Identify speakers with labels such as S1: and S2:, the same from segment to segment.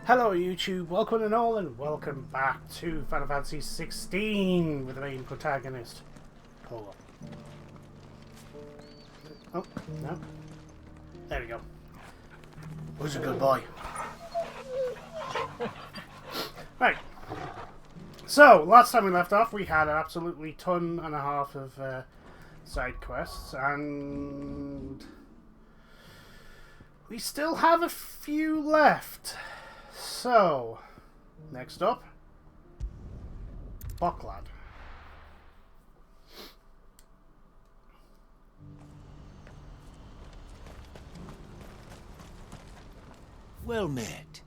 S1: Hello YouTube, welcome and all, and welcome back to Final Fantasy XVI with the main protagonist. Hold on. Oh, no. There we go. Who's a good boy? Right. So, last time we left off, we had an absolutely ton and a half of side quests, and we still have a few left. So, next up, Bucklad.
S2: Well met.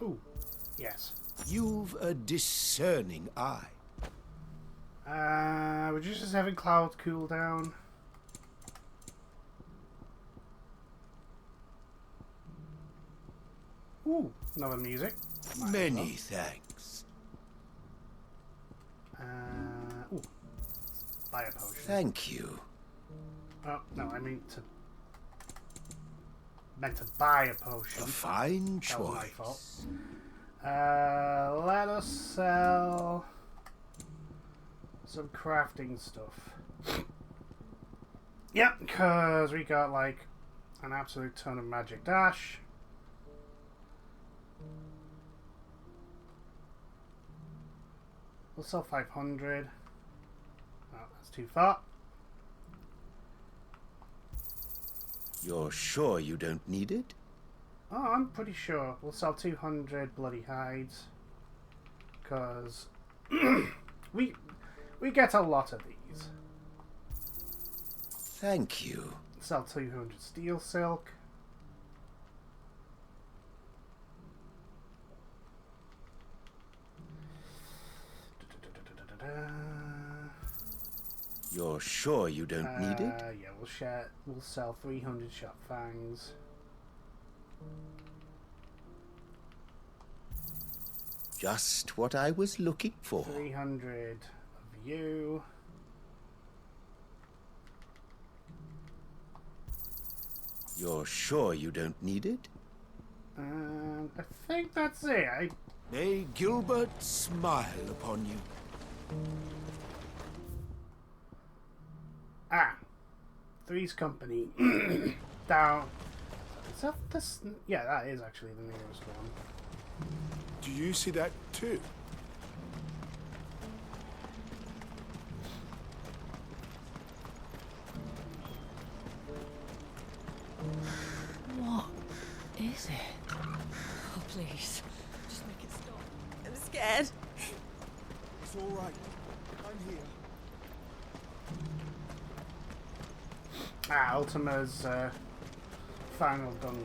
S1: Ooh, yes.
S2: You've a discerning eye.
S1: Reduces heavy cloud cooldown. Ooh, another music.
S2: Many thanks.
S1: Ooh, buy a potion.
S2: Thank you.
S1: Oh, no, I meant to buy a potion.
S2: A fine
S1: That was my
S2: choice.
S1: fault. Let us sell some crafting stuff. Yep, because we got like an absolute ton of magic dash. We'll sell 500. Oh, that's too far.
S2: You're sure you don't need it?
S1: Oh, I'm pretty sure. We'll sell 200 bloody hides. Because we get a lot of these.
S2: Thank you.
S1: Sell 200 steel silk.
S2: You're sure you don't need it?
S1: Yeah, we'll sell 300 shot fangs.
S2: Just what I was looking for.
S1: 300 of you.
S2: You're sure you don't need it?
S1: And I think that's it.
S2: May Gilbert smile upon you.
S1: Three's Company. Down. Is that this? Yeah, that is actually the nearest one.
S3: Do you see that too?
S4: What is it? Oh, please. Just make it stop. I'm scared.
S3: It's all right. I'm here.
S1: Ultima's final dungeon.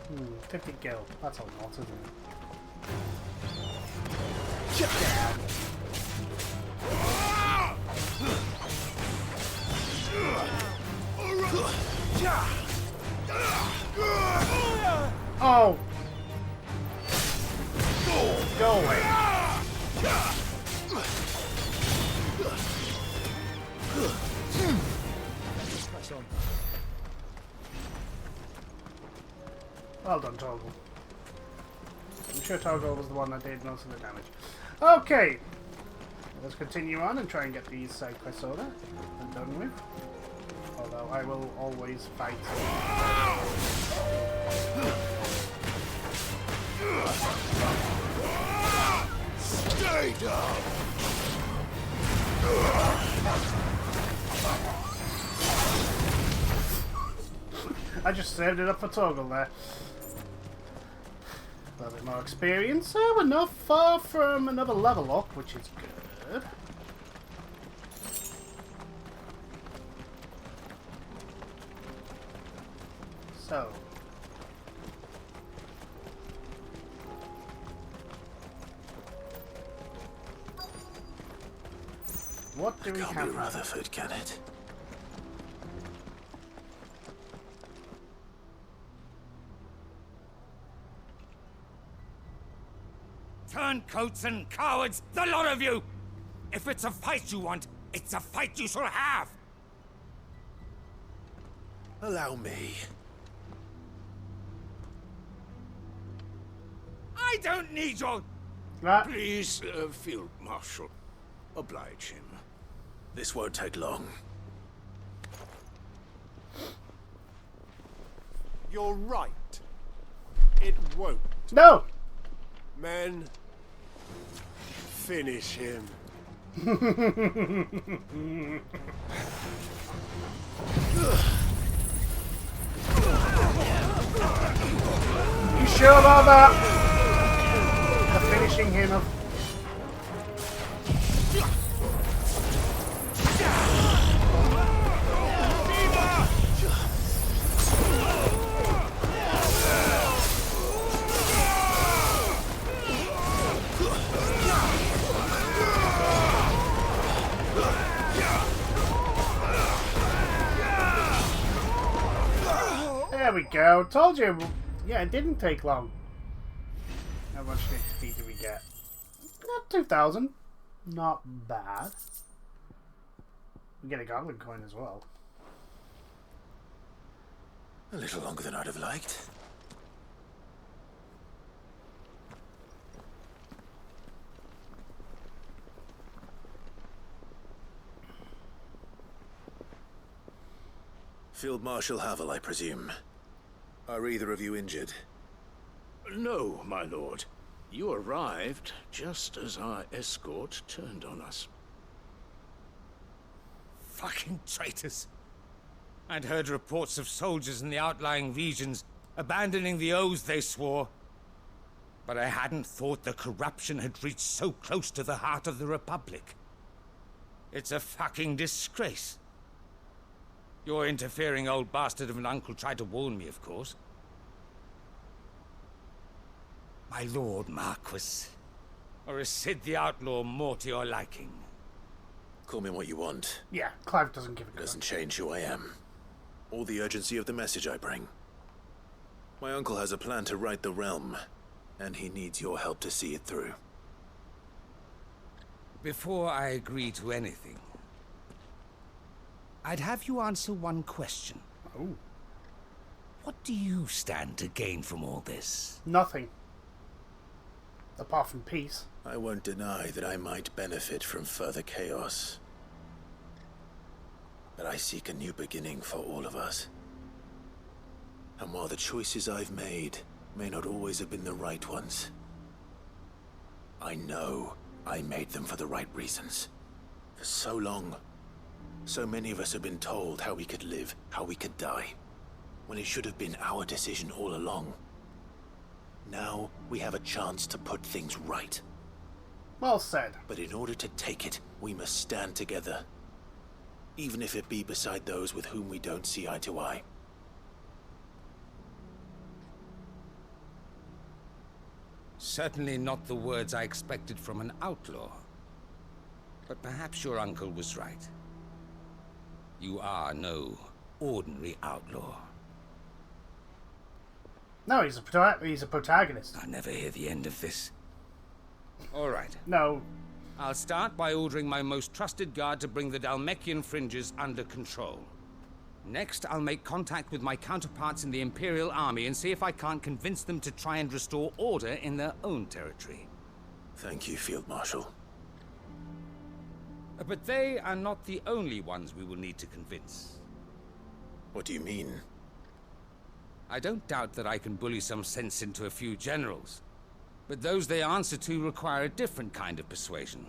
S1: Hmm, 50 gil. That's a lot, isn't it? Oh! Go away.
S3: Press on.
S1: Well done, Toggle. I'm sure Toggle was the one that did most of the damage. Okay! Let's continue on and try and get these side quests over and done with. Although I will always fight.
S3: Stay down.
S1: I just saved it up for Toggle there. A little bit more experience, so we're not far from another level up, which is good. So. What do we have?
S3: Rutherford, can it?
S5: Turncoats and cowards, the lot of you! If it's a fight you want, it's a fight you shall have!
S2: Allow me.
S5: I don't need your...
S2: Please, Field Marshal. Oblige him. This won't take long.
S3: You're right. It won't.
S1: No!
S3: Men, finish him.
S1: You sure about that? The finishing him of... There we go. Told you. Yeah, it didn't take long. How much XP did we get? Got 2,000. Not bad. We get a goblin coin as well.
S2: A little longer than I'd have liked. Field Marshal Havel, I presume. Are either of you injured?
S6: No, my lord. You arrived just as our escort turned on us.
S5: Fucking traitors. I'd heard reports of soldiers in the outlying regions abandoning the oaths they swore. But I hadn't thought the corruption had reached so close to the heart of the Republic. It's a fucking disgrace. Your interfering old bastard of an uncle tried to warn me, of course. My lord Marquis. Or is Sid the Outlaw more to your liking?
S2: Call me what you want.
S1: Yeah, Clive doesn't give a
S2: It
S1: crap.
S2: doesn't change who I am. Or the urgency of the message I bring. My uncle has a plan to right the realm, and he needs your help to see it through.
S5: Before I agree to anything, I'd have you answer one question.
S1: Oh.
S5: What do you stand to gain from all this?
S1: Nothing. Apart from peace.
S2: I won't deny that I might benefit from further chaos. But I seek a new beginning for all of us. And while the choices I've made may not always have been the right ones, I know I made them for the right reasons. For so long, so many of us have been told how we could live, how we could die, when it should have been our decision all along. Now, we have a chance to put things right.
S1: Well said.
S2: But in order to take it, we must stand together. Even if it be beside those with whom we don't see eye to eye.
S5: Certainly not the words I expected from an outlaw. But perhaps your uncle was right. You are no ordinary outlaw.
S1: No, he's a protagonist.
S5: I never hear the end of this. All right.
S1: No.
S5: I'll start by ordering my most trusted guard to bring the Dalmekian fringes under control. Next, I'll make contact with my counterparts in the Imperial Army and see if I can't convince them to try and restore order in their own territory.
S2: Thank you, Field Marshal.
S5: But they are not the only ones we will need to convince.
S2: What do you mean?
S5: I don't doubt that I can bully some sense into a few generals. But those they answer to require a different kind of persuasion.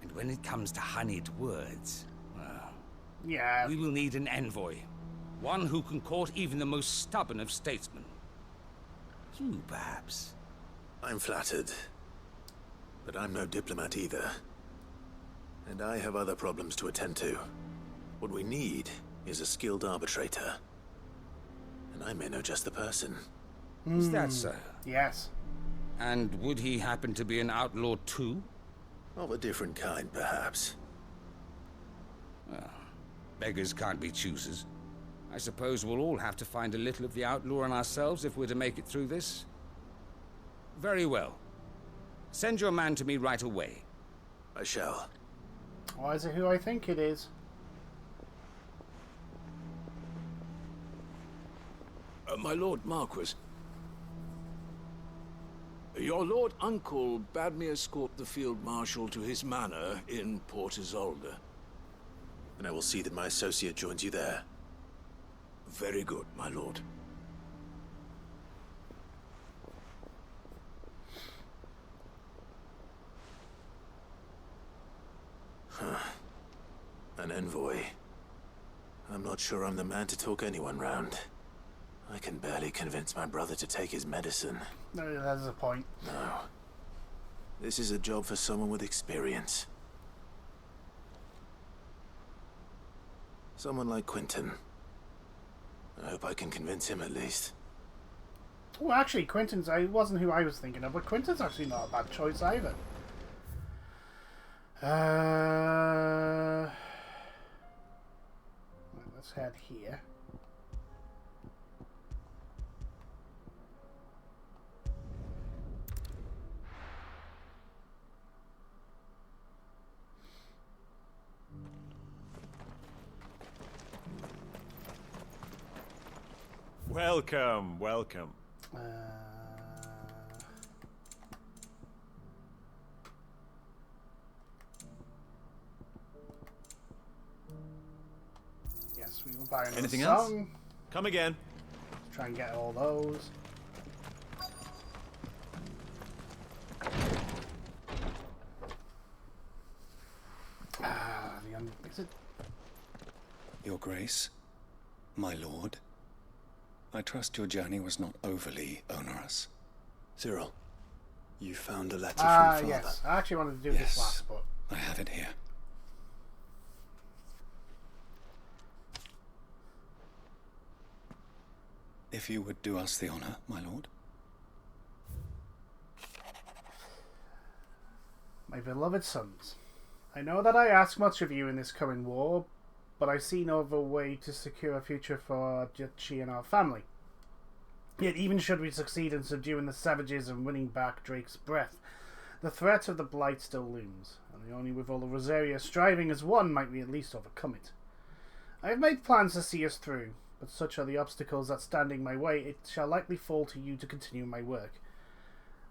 S5: And when it comes to honeyed words, well,
S1: Yeah.
S5: we will need an envoy. One who can court even the most stubborn of statesmen. You, perhaps.
S2: I'm flattered. But I'm no diplomat either. And I have other problems to attend to. What we need is a skilled arbitrator. And I may know just the person.
S5: Is that so?
S1: Yes.
S5: And would he happen to be an outlaw too?
S2: Of a different kind, perhaps.
S5: Well, beggars can't be choosers. I suppose we'll all have to find a little of the outlaw in ourselves if we're to make it through this. Very well. Send your man to me right away.
S2: I shall.
S1: Or is it who I think it is?
S6: My Lord Marquis. Your Lord Uncle bade me escort the Field Marshal to his manor in Port Isolde.
S2: And I will see that my associate joins you there.
S6: Very good, my lord.
S2: An envoy. I'm not sure I'm the man to talk anyone round. I can barely convince my brother to take his medicine.
S1: No, that's a point.
S2: No. This is a job for someone with experience. Someone like Quentin. I hope I can convince him at least.
S1: Oh, actually, Quentin's... It wasn't who I was thinking of, but Quentin's actually not a bad choice either. Right, let's head here.
S7: Welcome, welcome.
S1: Yes, we will buy another
S7: Anything
S1: song.
S7: else? Come again.
S1: Try and get all those. Is it?
S8: Your Grace, my lord, I trust your journey was not overly onerous.
S2: Cyril, you found a letter
S1: Ah,
S2: from Father.
S1: yes. I actually wanted to do this last, but...
S8: I have it here. If you would do us the honor, my lord.
S1: My beloved sons, I know that I ask much of you in this coming war, but I see no other way to secure a future for our duchy and our family. Yet even should we succeed in subduing the savages and winning back Drake's breath, the threat of the Blight still looms, and only with all the Rosaria striving as one might we at least overcome it. I have made plans to see us through, but such are the obstacles that stand in my way, it shall likely fall to you to continue my work.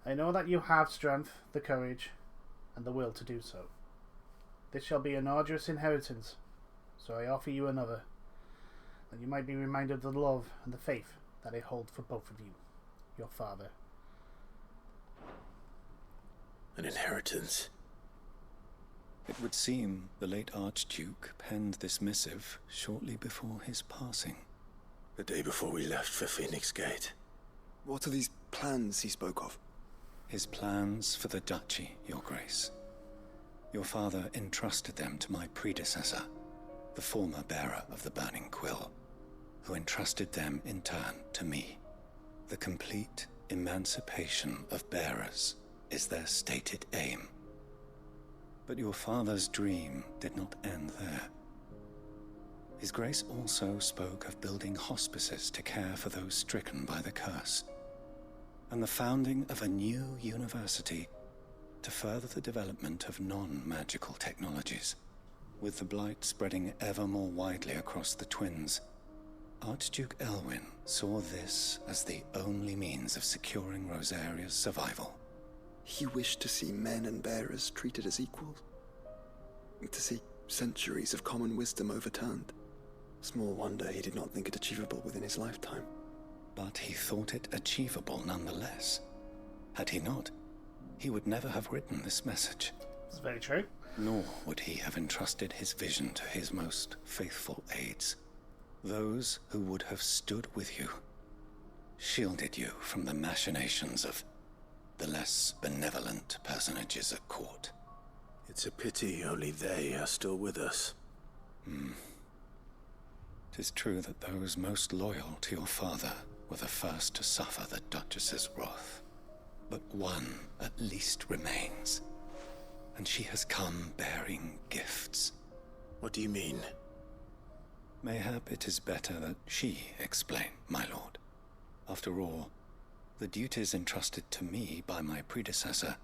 S1: I know that you have strength, the courage, and the will to do so. This shall be an arduous inheritance, so I offer you another, that you might be reminded of the love and the faith that I hold for both of you, your father.
S2: An inheritance.
S8: It would seem the late Archduke penned this missive shortly before his passing.
S2: The day before we left for Phoenix Gate.
S9: What are these plans he spoke of?
S8: His plans for the duchy, your grace. Your father entrusted them to my predecessor, the former bearer of the Burning Quill, who entrusted them in turn to me. The complete emancipation of bearers is their stated aim. But your father's dream did not end there. His Grace also spoke of building hospices to care for those stricken by the curse, and the founding of a new university to further the development of non-magical technologies. With the blight spreading ever more widely across the Twins, Archduke Elwyn saw this as the only means of securing Rosaria's survival.
S9: He wished to see men and bearers treated as equals. To see centuries of common wisdom overturned. Small wonder he did not think it achievable within his lifetime.
S8: But he thought it achievable nonetheless. Had he not, he would never have written this message.
S1: That's very true.
S8: Nor would he have entrusted his vision to his most faithful aides. Those who would have stood with you, shielded you from the machinations of the less benevolent personages at court.
S2: It's a pity only they are still with us.
S8: 'Tis true that those most loyal to your father were the first to suffer the Duchess's wrath. But one at least remains, and she has come bearing gifts.
S2: What do you mean?
S8: Mayhap it is better that she explain, my lord. After all, the duties entrusted to me by my predecessor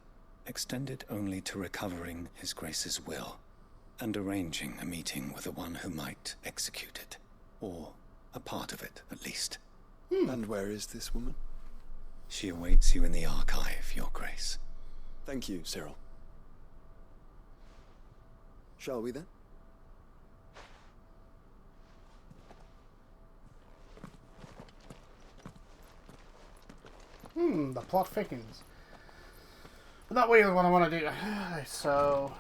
S8: extended only to recovering His Grace's will and arranging a meeting with the one who might execute it, or a part of it, at least.
S9: And where is this woman?
S8: She awaits you in the archive, Your Grace.
S9: Thank you, Cyril. Shall we then?
S1: The plot thickens. But that way is what I want to do. So...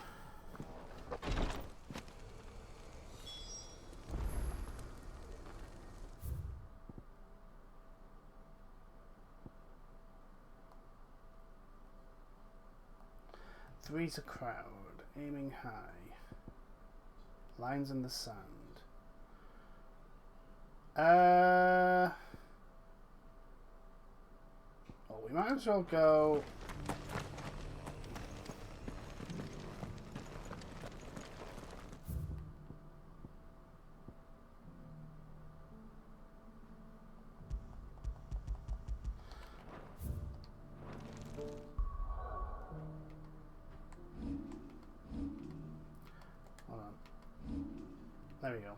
S1: Three's a crowd, aiming high. Lines in the sand. Well, we might as well go... Hold on. There we go.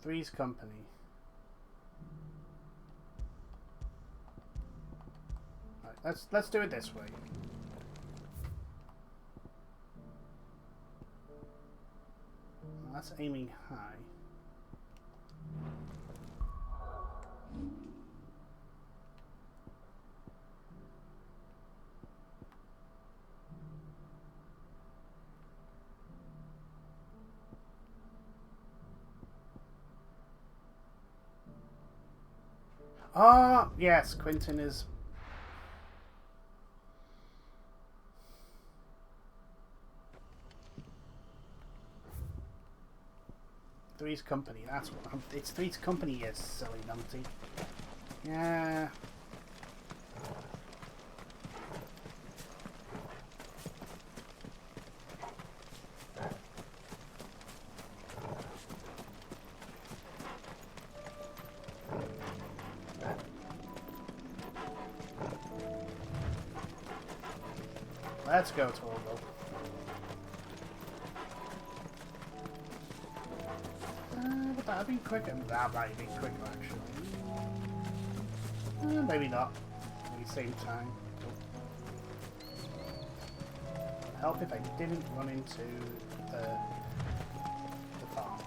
S1: Three's Company. Right, let's do it this way. That's aiming high. Ah, yes, Quentin is... Three's Company, that's what it's Three's Company, yes, silly numpty. Yeah. Let's go, Torgo. But that'd be quicker. That might be quicker, actually. Maybe not. Maybe same time. Help if I didn't run into the farm.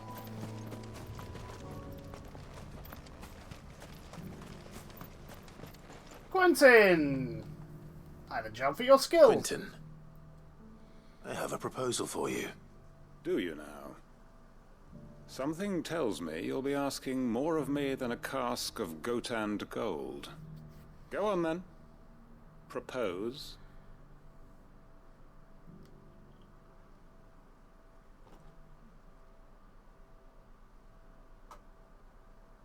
S1: Quentin! I have a job for your skills.
S2: Quentin, I have a proposal for you.
S6: Do you now? Something tells me you'll be asking more of me than a cask of Gotand gold. Go on then. Propose.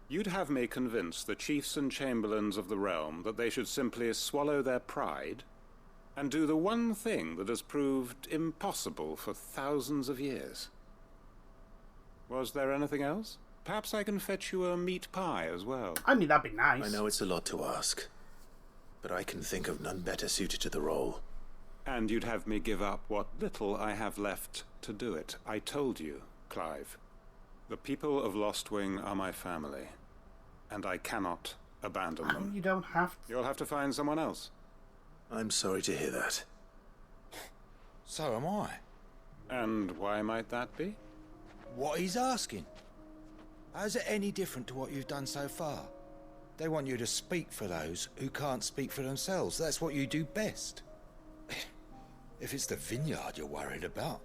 S6: You'd have me convince the chiefs and chamberlains of the realm that they should simply swallow their pride and do the one thing that has proved impossible for thousands of years. Was there anything else? Perhaps I can fetch you a meat pie as well.
S1: I mean, that'd be nice.
S2: I know it's a lot to ask, but I can think of none better suited to the role.
S6: And you'd have me give up what little I have left to do it. I told you, Clive. The people of Lostwing are my family, and I cannot abandon them.
S1: You don't have to.
S6: You'll have to find someone else.
S2: I'm sorry to hear that.
S10: So am I.
S6: And why might that be?
S10: What he's asking. How's it any different to what you've done so far? They want you to speak for those who can't speak for themselves. That's what you do best. If it's the vineyard you're worried about,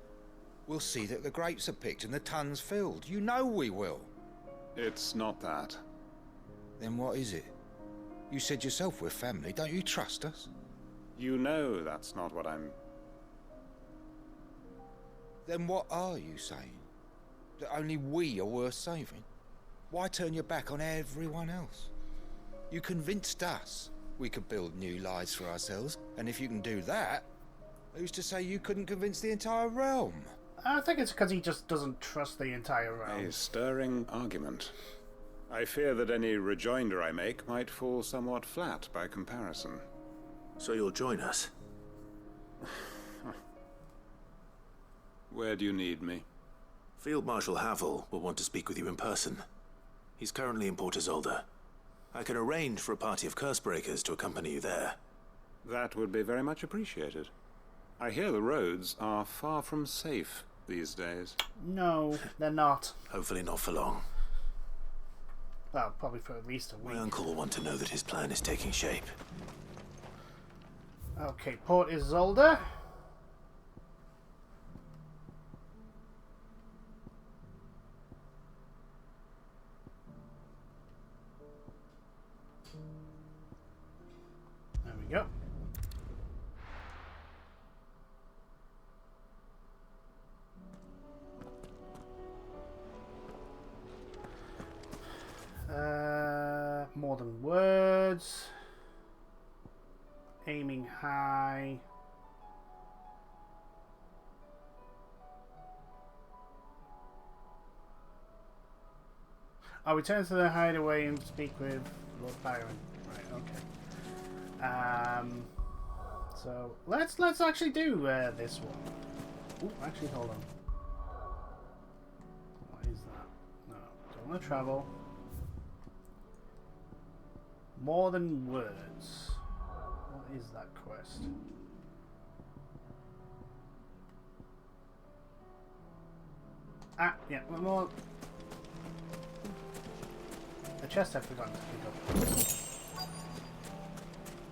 S10: we'll see that the grapes are picked and the tons filled. You know we will.
S6: It's not that.
S10: Then what is it? You said yourself we're family. Don't you trust us?
S6: You know that's not what I'm...
S10: Then what are you saying? That only we are worth saving? Why turn your back on everyone else? You convinced us we could build new lives for ourselves, and if you can do that, who's to say you couldn't convince the entire realm?
S1: I think it's because he just doesn't trust the entire realm.
S6: A stirring argument. I fear that any rejoinder I make might fall somewhat flat by comparison.
S2: So you'll join us?
S6: Where do you need me?
S2: Field Marshal Havel will want to speak with you in person. He's currently in Port Isolde. I can arrange for a party of Cursebreakers to accompany you there.
S6: That would be very much appreciated. I hear the roads are far from safe these days.
S1: No, they're not.
S2: Hopefully not for long.
S1: Well, probably for at least a week.
S2: My uncle will want to know that his plan is taking shape.
S1: Okay, Port Isolde. There we go. More than words. Aiming high. I'll return to the hideaway and speak with Lord Byron. Right, okay. So let's actually do this one. Ooh, actually, hold on. What is that? No, don't want to travel. More than words. What is that quest? Ah, yeah, one more. A chest I've forgotten to pick up.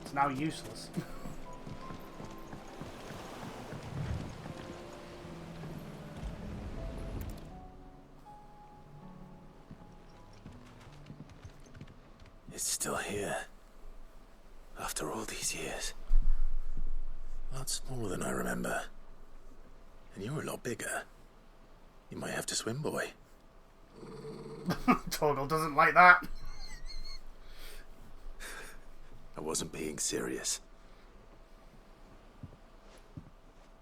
S1: It's now useless.
S2: It's still here. After all these years. A lot smaller than I remember. And you're a lot bigger. You might have to swim, boy.
S1: Torgal doesn't like that.
S2: I wasn't being serious.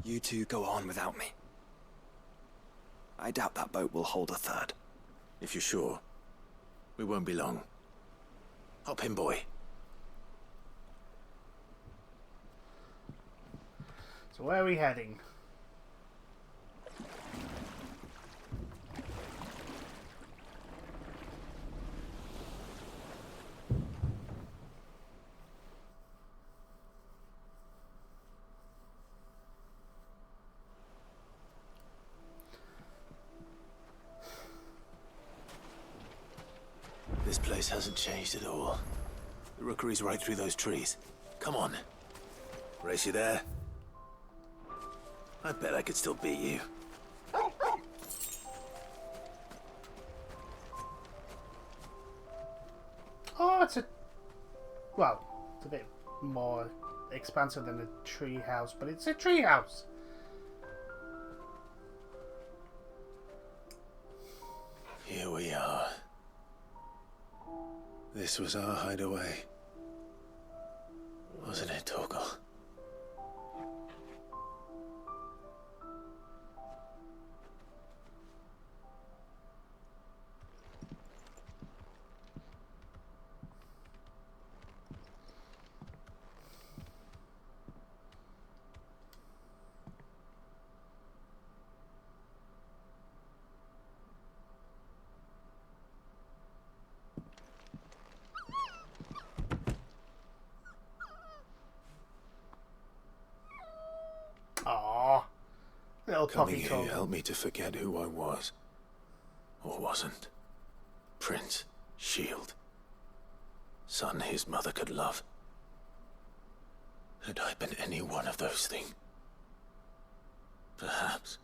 S9: You two go on without me. I doubt that boat will hold a third.
S2: If you're sure, we won't be long. Hop in, boy.
S1: So where are we heading?
S2: This place hasn't changed at all. The rookery's right through those trees. Come on. Race you there? I bet I could still beat you.
S1: Oh, it's a... Well, it's a bit more expansive than a tree house, but it's a tree house.
S2: Here we are. This was our hideaway. Wasn't it, Torgal?
S1: Aww. Little
S2: Coming
S1: puppy
S2: here
S1: Torgal.
S2: helped me to forget who I was. Or wasn't. Prince, shield. Son his mother could love. Had I been any one of those things? Perhaps.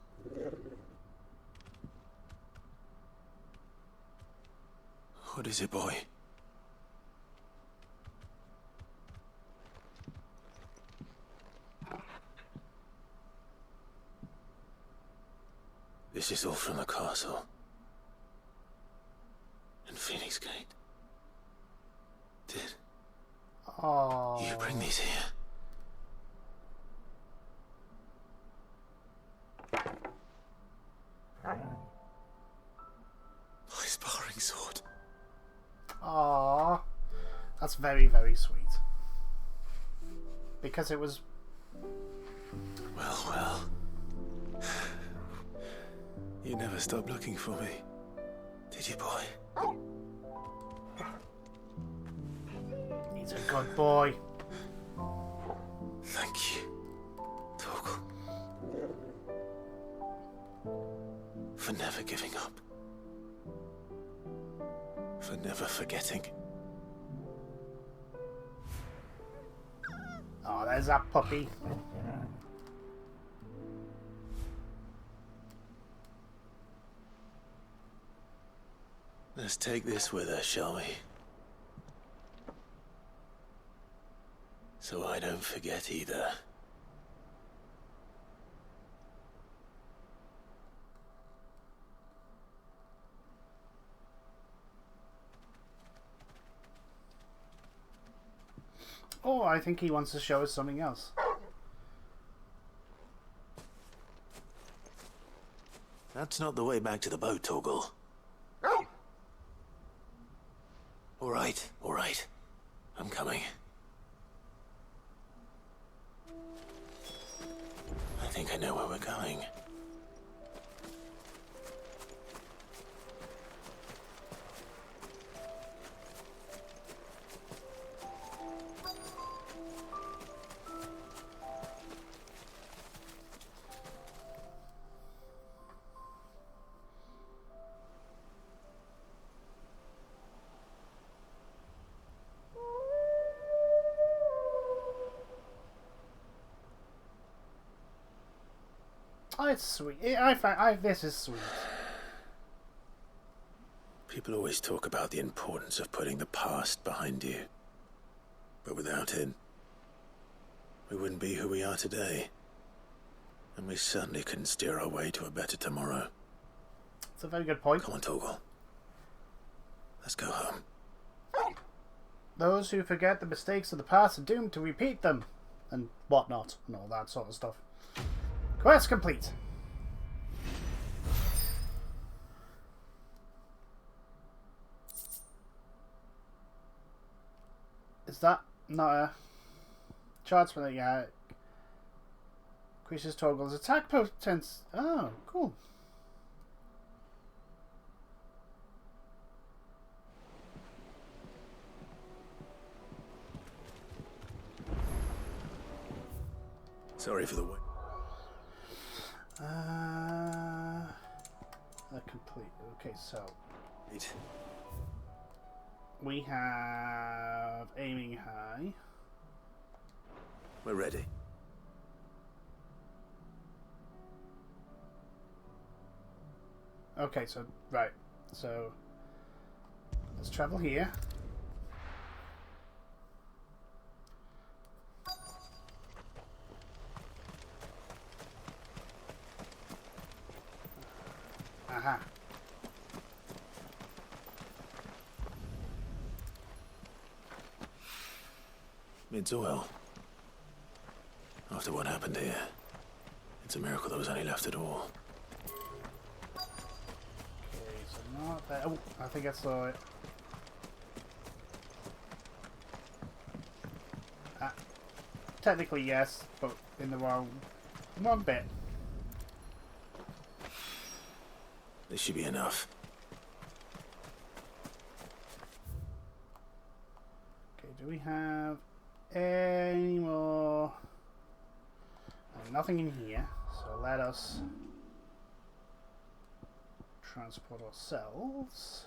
S2: What is it, boy? This is all from the castle. In Phoenix Gate. Did
S1: Aww.
S2: you bring these here? My sparring sword.
S1: Aww. That's very, very sweet. because it was...
S2: Well. You never stopped looking for me, did you, boy?
S1: He's a good boy.
S2: Thank you, Torgal, for never giving up, for never forgetting.
S1: Oh, there's that puppy.
S2: Let's take this with us, shall we? So I don't forget either.
S1: Oh, I think he wants to show us something else.
S2: That's not the way back to the boat, Torgal. All right. I'm coming. I think I know where we're going.
S1: Oh, it's sweet. I find this is sweet.
S2: People always talk about the importance of putting the past behind you. But without it, we wouldn't be who we are today. And we certainly couldn't steer our way to a better tomorrow.
S1: It's a very good point.
S2: Come on, Torgal. Let's go home.
S1: Those who forget the mistakes of the past are doomed to repeat them. And whatnot. And all that sort of stuff. Quest complete. Is that not a charge for the increases Torgal's attack potence? Oh, cool.
S2: Sorry for the wait.
S1: Complete. Okay, so
S2: Right.
S1: we have aiming high.
S2: We're ready.
S1: Okay, so right. So let's travel here. Aha.
S2: Mid's oil. After what happened here, it's a miracle there was any left at all.
S1: Okay, so not that. Oh, I think I saw it. Technically yes, but in the wrong bit.
S2: This should be enough.
S1: Okay, do we have any more? Nothing in here, so let us transport ourselves.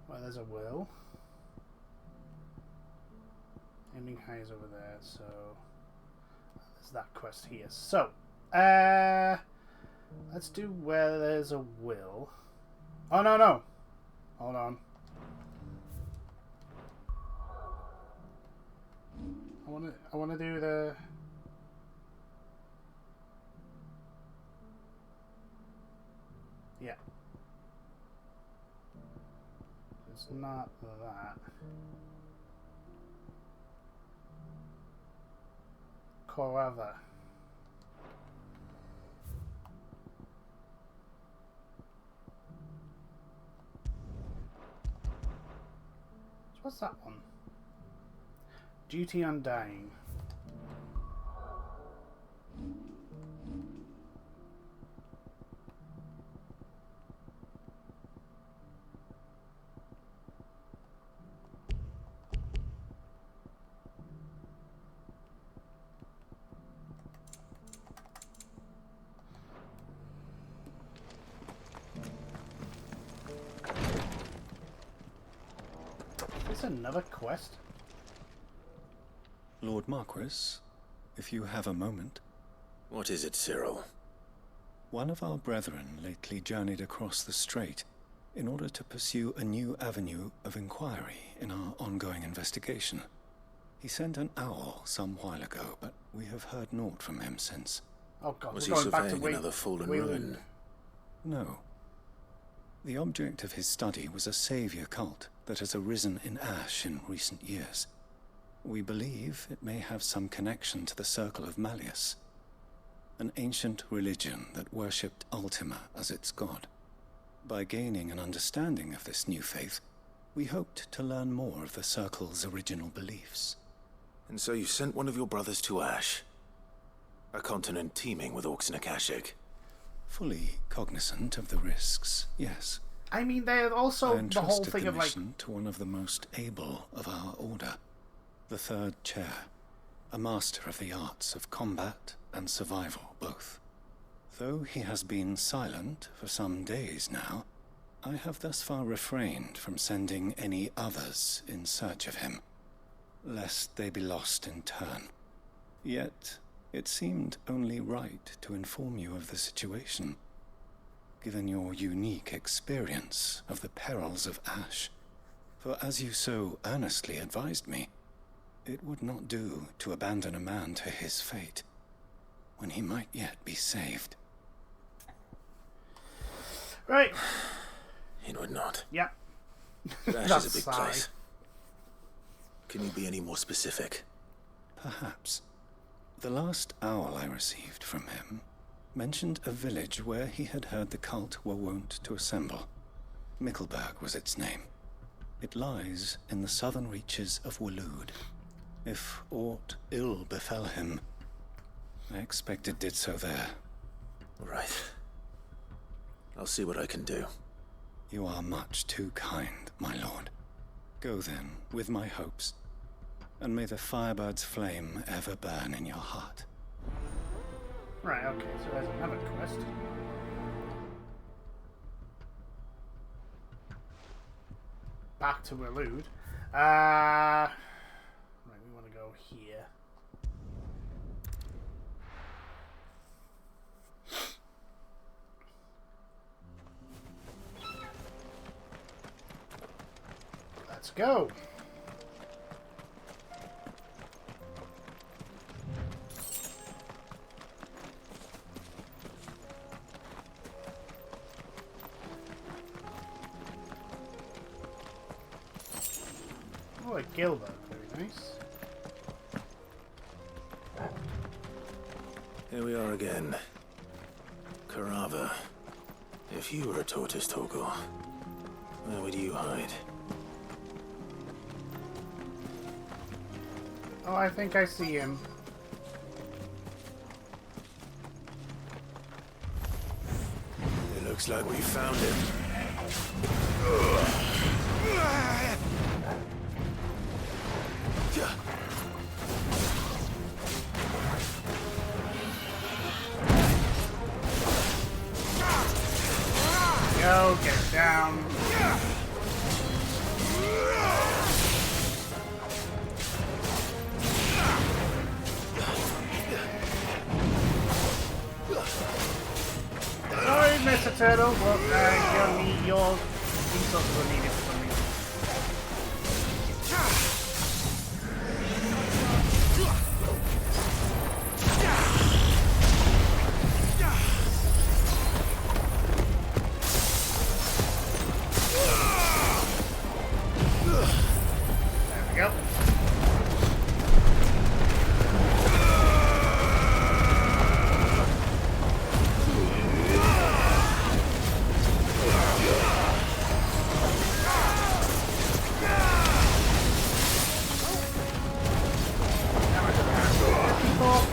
S1: Well, there's a will. Aiming high is over there, so there's that quest here. So, let's do where there's a will. Oh no! Hold on. I wanna do the. Yeah. It's not that. Corava. So what's that one? Duty Undying. Is this another quest?
S8: Lord Marquis, if you have a moment.
S2: What is it, Cyril?
S8: One of our brethren lately journeyed across the strait in order to pursue a new avenue of inquiry in our ongoing investigation. He sent an owl some while ago, but we have heard naught from him since.
S1: Oh god,
S2: Was
S1: we're
S2: he
S1: going back to
S2: surveying another fallen
S1: Wayland.
S2: ruin?
S8: No. The object of his study was a savior cult that has arisen in Ash in recent years. We believe it may have some connection to the Circle of Malleus, an ancient religion that worshipped Ultima as its god. By gaining an understanding of this new faith, we hoped to learn more of the Circle's original beliefs.
S2: And so you sent one of your brothers to Ash? A continent teeming with orcs and Akashic?
S8: Fully cognizant of the risks, yes.
S1: I mean, they're also
S8: I
S1: the whole
S8: entrusted
S1: thing
S8: the
S1: of like...
S8: mission to one of the most able of our order, the third chair, a master of the arts of combat and survival both. Though he has been silent for some days now, I have thus far refrained from sending any others in search of him, lest they be lost in turn. Yet, it seemed only right to inform you of the situation, given your unique experience of the perils of Ash. For as you so earnestly advised me, it would not do to abandon a man to his fate, when he might yet be saved.
S1: Right.
S2: It would not.
S1: Yeah.
S2: Ash is a big place. Can you be any more specific?
S8: Perhaps. The last owl I received from him mentioned a village where he had heard the cult were wont to assemble. Mickleburg was its name. It lies in the southern reaches of Waloed. If aught ill befell him, I expect it did so there.
S2: Right. I'll see what I can do.
S8: You are much too kind, my lord. Go then, with my hopes, and may the Firebird's flame ever burn in your heart.
S1: Right, okay, so there's another quest. Back to Waloed. Right, we want to go here. Let's go. Oh, a Gilbert, very nice.
S2: Here we are again. Corava. If you were a tortoise, Torgor, where would you hide?
S1: Oh, I think I see him.
S2: It looks like we found him.
S1: Go, get down. Sorry, Mr. Turtle, but you'll need your resources are needed for me. There we go.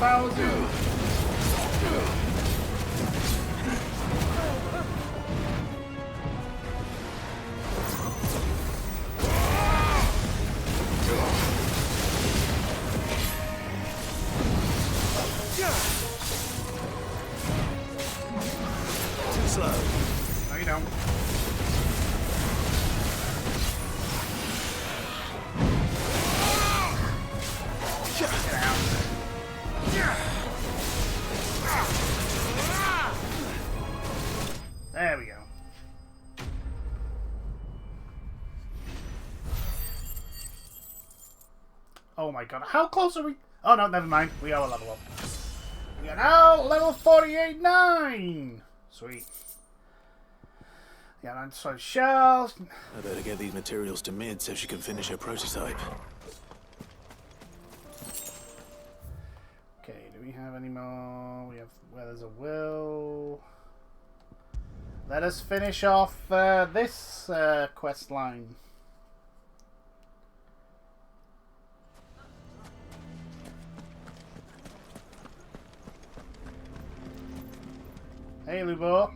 S1: 1,000.
S2: Too slow.
S1: No, you don't. Get out. There we go. Oh my god, how close are we? Oh no, never mind. We are a level up. We are now level 48.9. Sweet. Yeah, and so shells.
S2: I better get these materials to Mid so she can finish her prototype.
S1: Okay, do we have any more? We have where there's a will. Let us finish off this quest line. Hey, Lubo.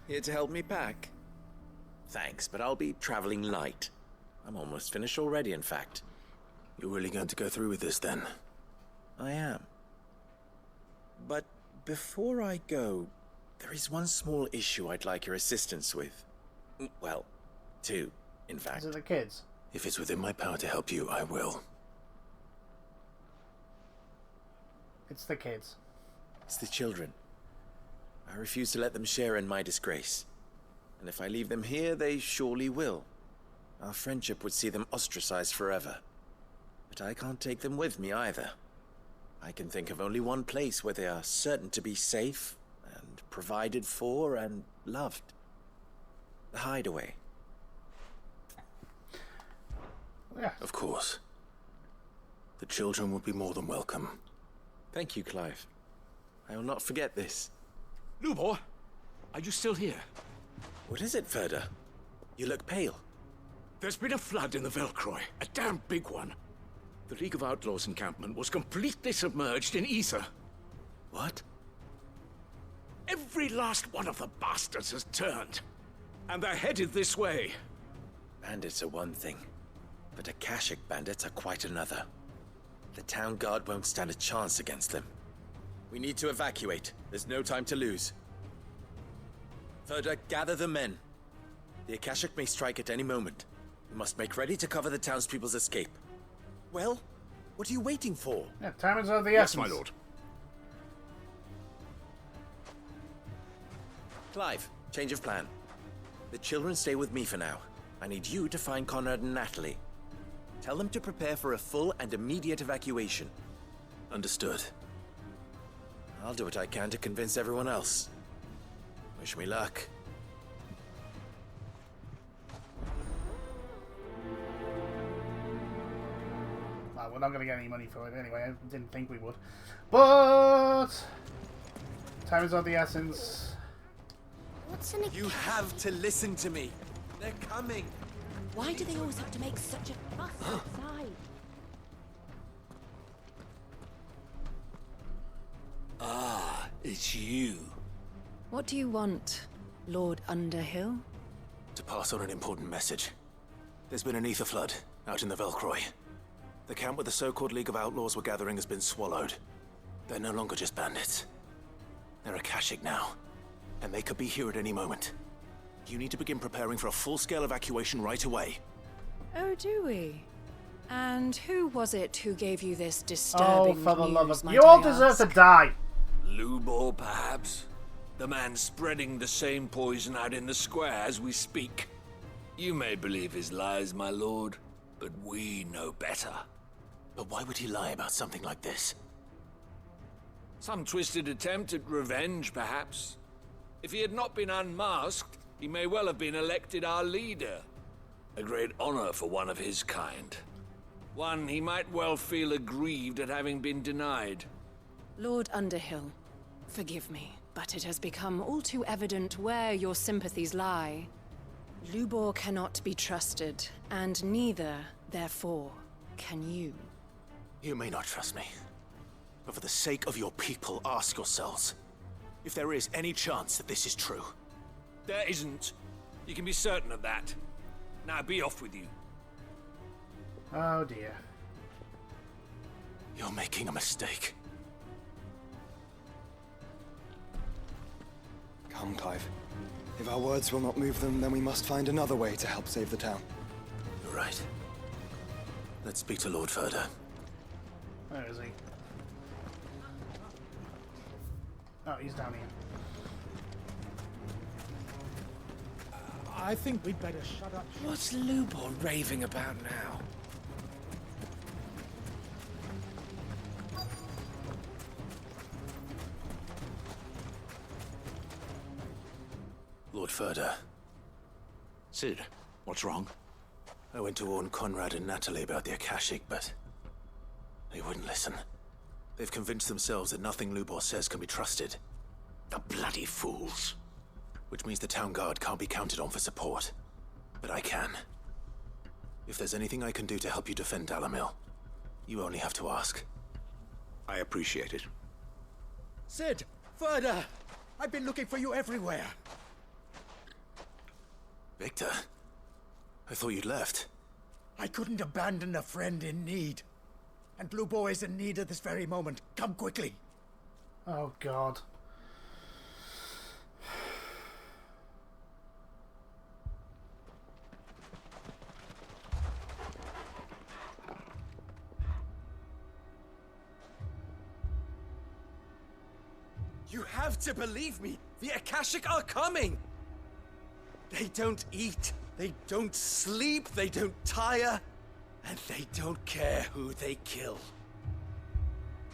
S11: Here to help me pack? Thanks, but I'll be traveling light. I'm almost finished already, in fact.
S2: You're really going to go through with this then?
S11: I am. But before I go, there is one small issue I'd like your assistance with. Well, two, in fact.
S1: These are the kids.
S2: If it's within my power to help you, I will.
S1: It's the kids.
S11: It's the children. I refuse to let them share in my disgrace. And if I leave them here, they surely will. Our friendship would see them ostracized forever. But I can't take them with me either. I can think of only one place where they are certain to be safe, and provided for, and loved. The Hideaway.
S1: Yeah.
S2: Of course. The children would be more than welcome.
S11: Thank you, Clive. I will not forget this.
S12: Lubor, are you still here?
S11: What is it, Ferda? You look pale.
S12: There's been a flood in the Velcroy, a damn big one. The League of Outlaws encampment was completely submerged in ether.
S11: What?
S12: Every last one of the bastards has turned, and they're headed this way.
S11: Bandits are one thing, but Akashic bandits are quite another. The town guard won't stand a chance against them. We need to evacuate. There's no time to lose. Ferda, gather the men. The Akashic may strike at any moment. We must make ready to cover the townspeople's escape. Well, what are you waiting for?
S1: Yeah, time is of the
S12: Yes,
S1: essence.
S12: my lord.
S11: Clive, change of plan. The children stay with me for now. I need you to find Conrad and Natalie. Tell them to prepare for a full and immediate evacuation.
S2: Understood.
S11: I'll do what I can to convince everyone else. Wish me luck.
S1: Well, we're not going to get any money for it anyway. I didn't think we would. But time is of the essence.
S13: What's in a
S11: You have to listen to me. They're coming.
S13: Why do they always have to make such a fuss outside?
S14: Ah, it's you.
S4: What do you want, Lord Underhill?
S2: To pass on an important message. There's been an ether flood out in the Velcroy. The camp where the so-called League of Outlaws were gathering has been swallowed. They're no longer just bandits. They're Akashic now, and they could be here at any moment. You need to begin preparing for a full-scale evacuation right away.
S4: Oh, do we? And who was it who gave you this disturbing
S1: Oh, for the love
S4: news,
S1: of...
S4: might
S1: You all
S4: I
S1: deserve to
S4: ask?
S1: die.
S14: Lubor, perhaps? The man spreading the same poison out in the square as we speak. You may believe his lies, my lord, but we know better.
S2: But why would he lie about something like this?
S14: Some twisted attempt at revenge, perhaps. If he had not been unmasked, he may well have been elected our leader. A great honor for one of his kind. One he might well feel aggrieved at having been denied.
S4: Lord Underhill, forgive me, but it has become all too evident where your sympathies lie. Lubor cannot be trusted, and neither, therefore, can you.
S2: You may not trust me, But for the sake of your people, ask yourselves if there is any chance that this is true.
S14: There isn't. You can be certain of that. Now be off with you.
S1: Oh dear.
S2: You're making a mistake.
S9: Come, Clive. If our words will not move them, then we must find another way to help save the town.
S2: You're right. Let's speak to Lord Ferda.
S1: Where is he? Oh, he's down here.
S10: I think we'd better shut up.
S11: What's Lubor raving about now?
S2: Lord Ferda.
S12: Sid, what's wrong?
S2: I went to warn Conrad and Natalie about the Akashic, but they wouldn't listen. They've convinced themselves that nothing Lubor says can be trusted.
S12: The bloody fools.
S2: Which means the town guard can't be counted on for support. But I can. If there's anything I can do to help you defend Dalamil, you only have to ask.
S12: I appreciate it.
S10: Sid! Ferda! I've been looking for you everywhere.
S2: Victor? I thought you'd left.
S10: I couldn't abandon a friend in need. And Lubor is in need at this very moment. Come quickly.
S1: Oh god.
S11: You have to believe me! The Akashic are coming! They don't eat, they don't sleep, they don't tire, and they don't care who they kill.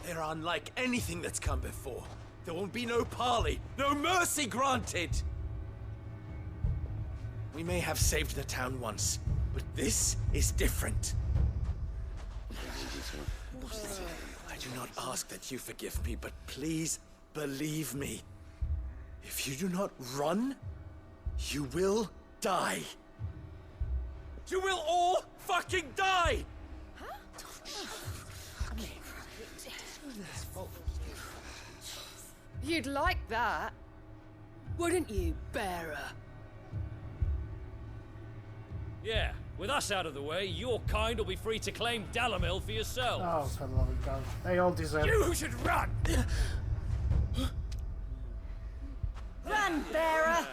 S11: They're unlike anything that's come before. There won't be no parley, no mercy granted! We may have saved the town once, but this is different. I do not ask that you forgive me, but please believe me. If you do not run, you will die. You will all fucking die!
S4: You'd like that, wouldn't you, bearer?
S15: Yeah, with us out of the way, your kind will be free to claim Dalamil for yourself.
S1: Oh, for the love of God. They all deserve it.
S15: You should run!
S13: Run, bearer!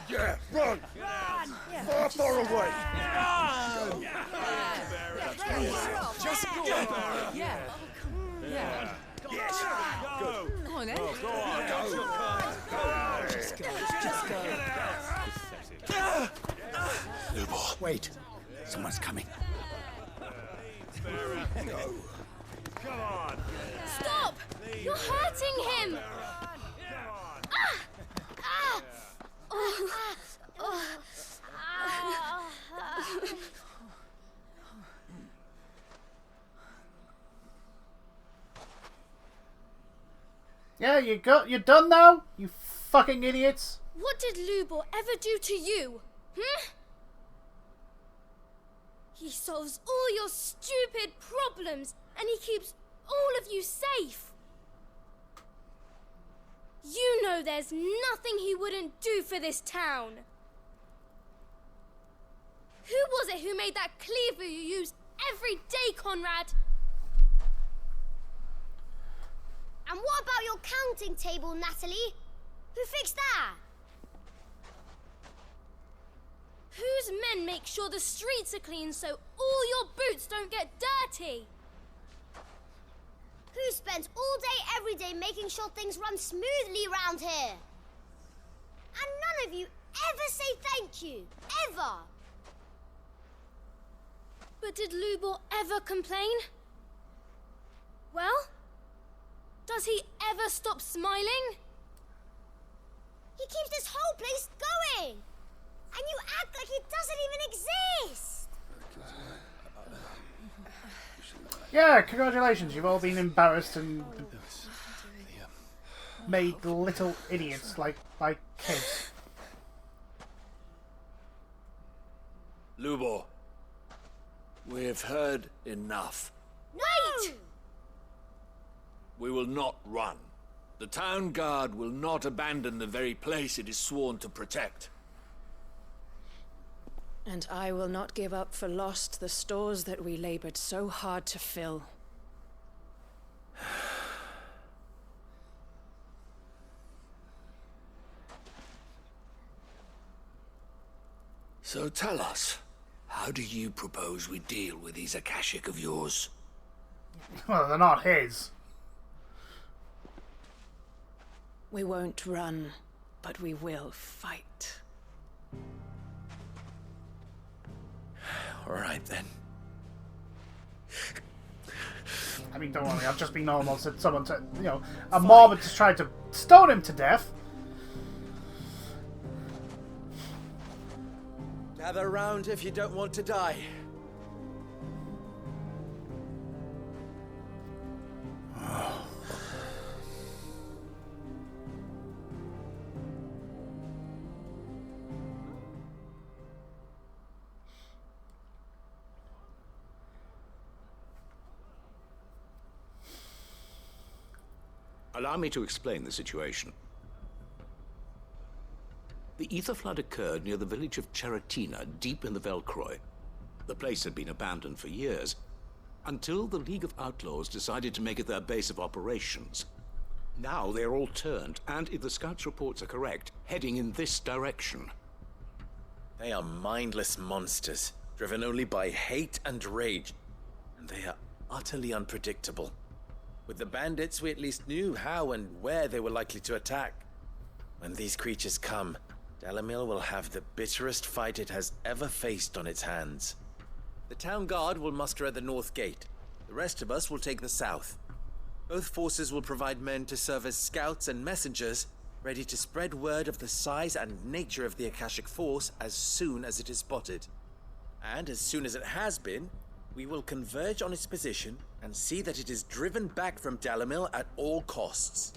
S10: Yeah, run!
S13: Run!
S10: Far, far away!
S13: Run!
S10: Just go!
S4: Yeah. Yeah.
S10: Yes! Go!
S4: Come on, then.
S10: Go on! Go!
S4: Just go. Just go.
S2: Lubor.
S10: Wait. Someone's coming.
S3: Go. Come on.
S13: Stop! You're hurting him! Ah! Ah! Oh. Oh.
S1: Yeah, you're done now, you fucking idiots.
S13: What did Lubor ever do to you? He solves all your stupid problems, and he keeps all of you safe. You know there's nothing he wouldn't do for this town. Who was it who made that cleaver you use every day, Conrad? And what about your counting table, Natalie? Who fixed that? Whose men make sure the streets are clean so all your boots don't get dirty? Who spends all day every day making sure things run smoothly round here? And none of you ever say thank you, ever. But did Lubor ever complain? Well, does he ever stop smiling? He keeps this whole place going. And you act like it doesn't even exist!
S1: Yeah, congratulations, you've all been embarrassed and made little idiots like kids.
S14: Lubor, we've heard enough.
S13: Wait!
S14: We will not run. The town guard will not abandon the very place it is sworn to protect.
S4: And I will not give up for lost the stores that we labored so hard to fill.
S14: So tell us, how do you propose we deal with these Akashic of yours?
S1: Well, they're not his.
S4: We won't run, but we will fight.
S11: All right, then.
S1: I mean, don't worry, I've just been normal since someone said, you know, a mob had just tried to stone him to death.
S11: Gather round if you don't want to die.
S12: Allow me to explain the situation. The ether flood occurred near the village of Cheratina, deep in the Velcroy. The place had been abandoned for years, until the League of Outlaws decided to make it their base of operations. Now they're all turned, and if the scouts' reports are correct, heading in this direction.
S11: They are mindless monsters, driven only by hate and rage. And they are utterly unpredictable. With the bandits, we at least knew how and where they were likely to attack. When these creatures come, Dalamil will have the bitterest fight it has ever faced on its hands. The town guard will muster at the north gate. The rest of us will take the south. Both forces will provide men to serve as scouts and messengers, ready to spread word of the size and nature of the Akashic force as soon as it is spotted. And as soon as it has been, we will converge on its position and see that it is driven back from Dalamil at all costs.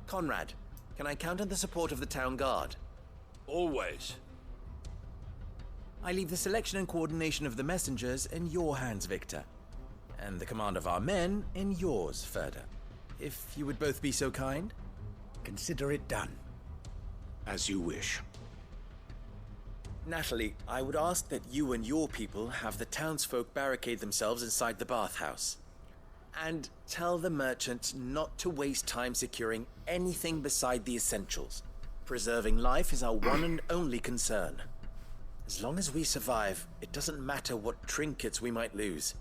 S11: Conrad, can I count on the support of the town guard?
S14: Always.
S11: I leave the selection and coordination of the messengers in your hands, Victor. And the command of our men in yours, Ferda. If you would both be so kind.
S12: Consider it done. As you wish.
S11: Natalie, I would ask that you and your people have the townsfolk barricade themselves inside the bathhouse. And tell the merchant not to waste time securing anything beside the essentials. Preserving life is our one and only concern. As long as we survive, it doesn't matter what trinkets we might lose.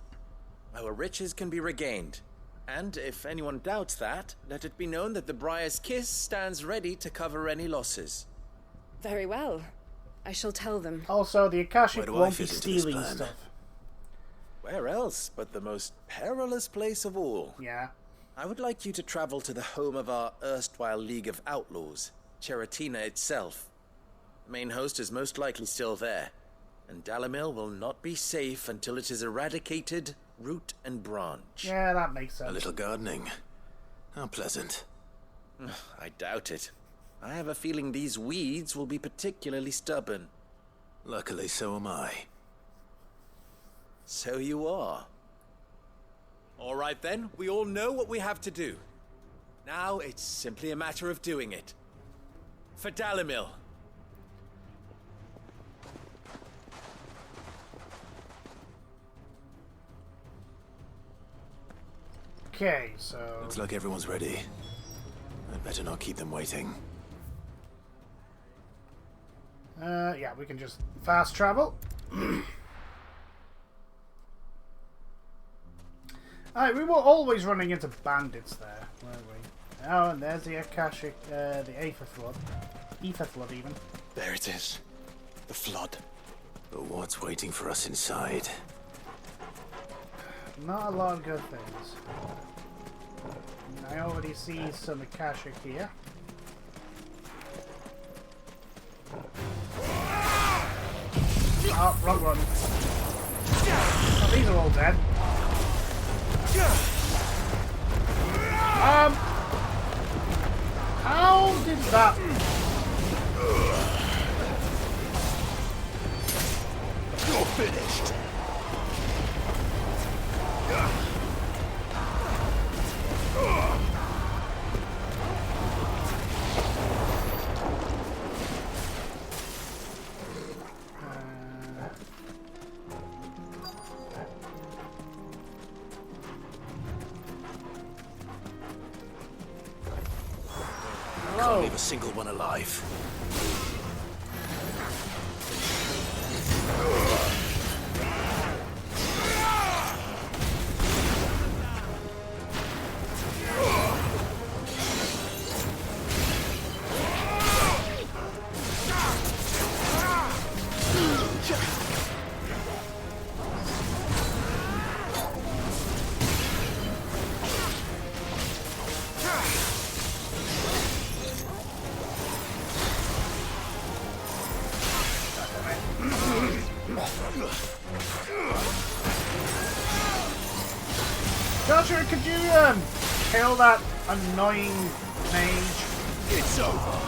S11: Our riches can be regained. And if anyone doubts that, let it be known that the Briar's Kiss stands ready to cover any losses.
S4: Very well. I shall tell them.
S1: Also, the Akashic won't be stealing stuff.
S11: Where else but the most perilous place of all?
S1: Yeah.
S11: I would like you to travel to the home of our erstwhile League of Outlaws, Cheratina itself. The main host is most likely still there, and Dalamil will not be safe until it is eradicated, root and branch.
S1: Yeah, that makes sense.
S2: A little gardening. How pleasant.
S11: I doubt it. I have a feeling these weeds will be particularly stubborn.
S2: Luckily, so am I.
S11: So you are. All right then, we all know what we have to do. Now it's simply a matter of doing it. For Dalamil.
S1: Okay, so...
S2: Looks like everyone's ready. I'd better not keep them waiting.
S1: Yeah, we can just fast travel. Alright, we were always running into bandits there, weren't we? Oh, and there's the Akashic, the Aether Flood. Ether Flood, even.
S9: There it is. The flood.
S2: But what's waiting for us inside?
S1: Not a lot of good things. I already see some Akashic here. Oh, wrong one. Oh, these are all dead. How did that...
S3: You're finished.
S2: Can't leave a single one alive.
S1: Joshua, could you kill that annoying mage?
S2: It's over.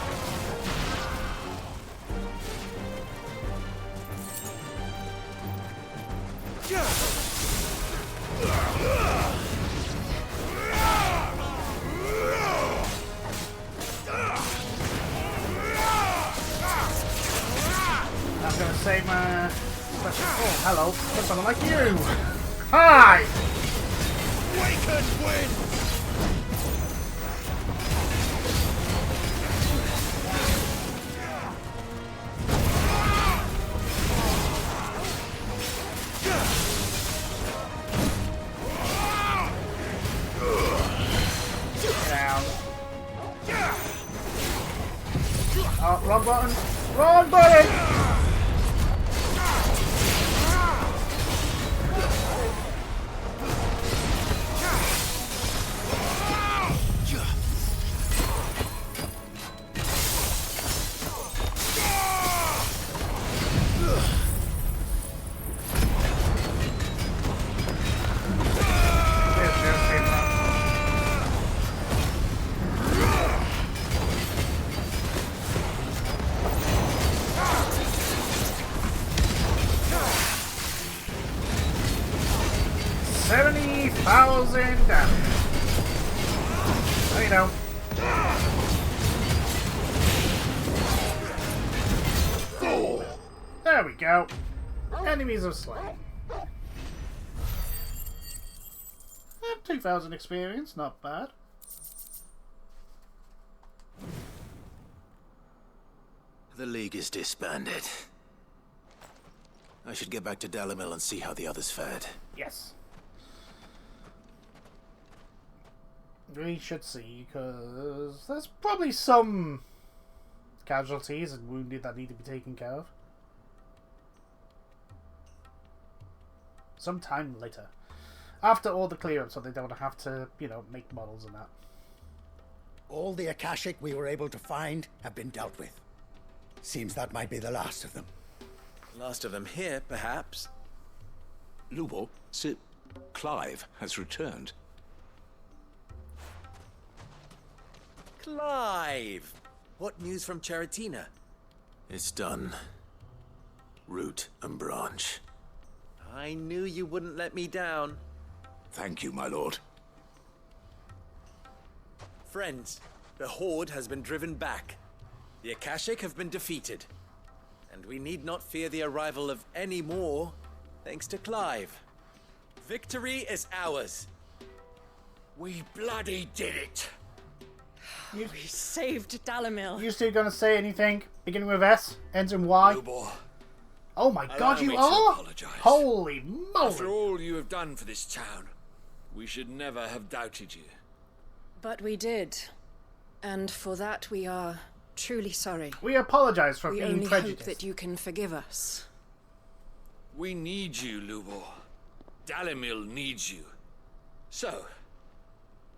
S1: I'm gonna save my special. Oh, hello. For someone like you. Hi!
S2: We can win!
S1: Down. Oh, wrong button. Wrong button! $70,000 damage. There you go. There we go. Enemies are slain. 2,000 experience, not bad.
S2: The League is disbanded. I should get back to Dalimil and see how the others fared.
S1: Yes. We should see, because there's probably some casualties and wounded that need to be taken care of. Sometime later. After all the clear-up, so they don't have to, you know, make models and that.
S16: All the Akashic we were able to find have been dealt with. Seems that might be the last of them.
S11: Last of them here, perhaps.
S12: Lubor, Sir Clive has returned.
S11: Clive! What news from Charatina?
S2: It's done. Root and branch.
S11: I knew you wouldn't let me down.
S12: Thank you, my lord.
S11: Friends, the Horde has been driven back. The Akashic have been defeated. And we need not fear the arrival of any more, thanks to Clive. Victory is ours.
S14: We bloody did it.
S4: We saved Dalimil.
S1: You still gonna say anything? Beginning with S, ends in Y?
S14: Lubor,
S1: Oh my god,
S14: allow
S1: you
S14: me to
S1: are?
S14: apologize.
S1: Holy moly!
S14: After all you have done for this town, we should never have doubted you.
S4: But we did. And for that we are truly sorry.
S1: We apologize for
S4: we
S1: being
S4: only
S1: prejudiced.
S4: hope that you can forgive us.
S14: We need you, Lubor. Dalimil needs you. So,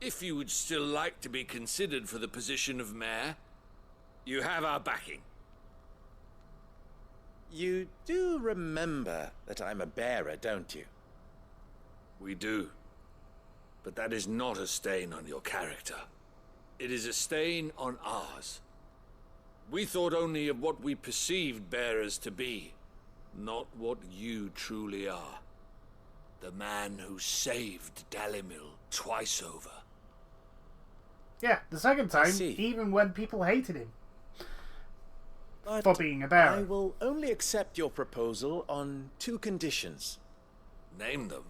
S14: if you would still like to be considered for the position of mayor, you have our backing.
S11: You do remember that I'm a bearer, don't you?
S14: We do. But that is not a stain on your character. It is a stain on ours. We thought only of what we perceived bearers to be, not what you truly are. The man who saved Dalimil twice over.
S1: Yeah, the second time, even when people hated him. For being a bearer.
S11: I will only accept your proposal on 2 conditions.
S14: Name them.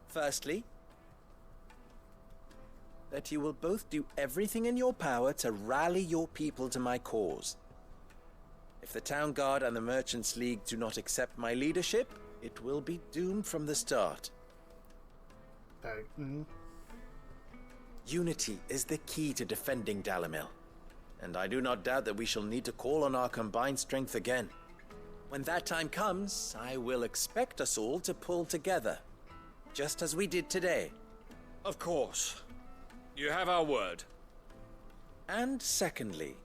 S11: Firstly, that you will both do everything in your power to rally your people to my cause. If the Town Guard and the Merchants League do not accept my leadership, it will be doomed from the start. Unity is the key to defending Dalimil, and I do not doubt that we shall need to call on our combined strength again. When that time comes, I will expect us all to pull together, just as we did today.
S14: Of course. You have our word.
S11: And secondly,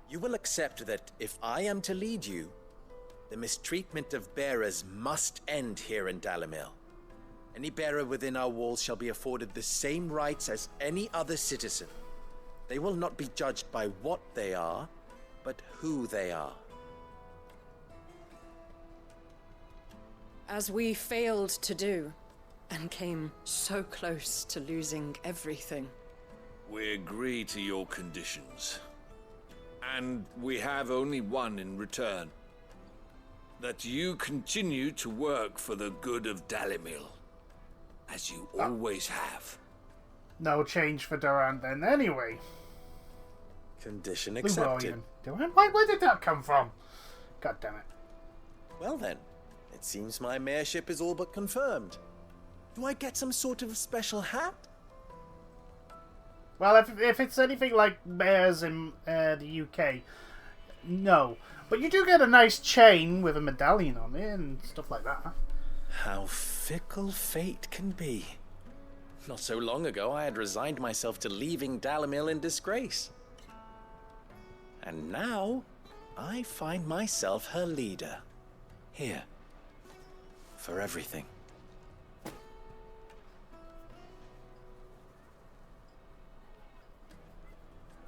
S11: you will accept that if I am to lead you, the mistreatment of bearers must end here in Dalimil. Any bearer within our walls shall be afforded the same rights as any other citizen. They will not be judged by what they are, but who they are.
S4: As we failed to do, and came so close to losing everything.
S14: We agree to your conditions. And we have only one in return. That you continue to work for the good of Dalimil, as you always have.
S1: No change for Durant then, anyway.
S11: Condition accepted.
S1: Durant? Where did that come from? God damn it.
S11: Well then, it seems my mayorship is all but confirmed. Do I get some sort of special hat?
S1: Well, if it's anything like mayors in the UK, no. But you do get a nice chain with a medallion on it and stuff like that.
S11: How fickle fate can be. Not so long ago, I had resigned myself to leaving Dalimil in disgrace. And now, I find myself her leader. Here. For everything.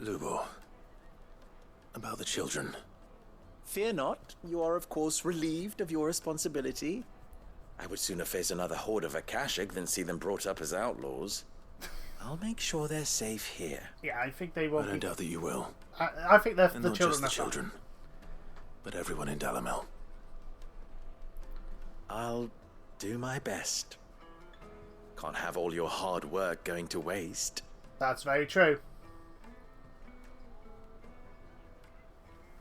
S2: Lubor, about the children.
S11: Fear not, you are of course relieved of your responsibility. I would sooner face another horde of Akashic than see them brought up as outlaws. I'll make sure they're safe here.
S1: Yeah, I think they will.
S2: I don't doubt that you will.
S1: I think the
S2: not
S1: children
S2: just the
S1: are
S2: children, but everyone in Dalimil.
S11: I'll do my best. Can't have all your hard work going to waste.
S1: That's very true.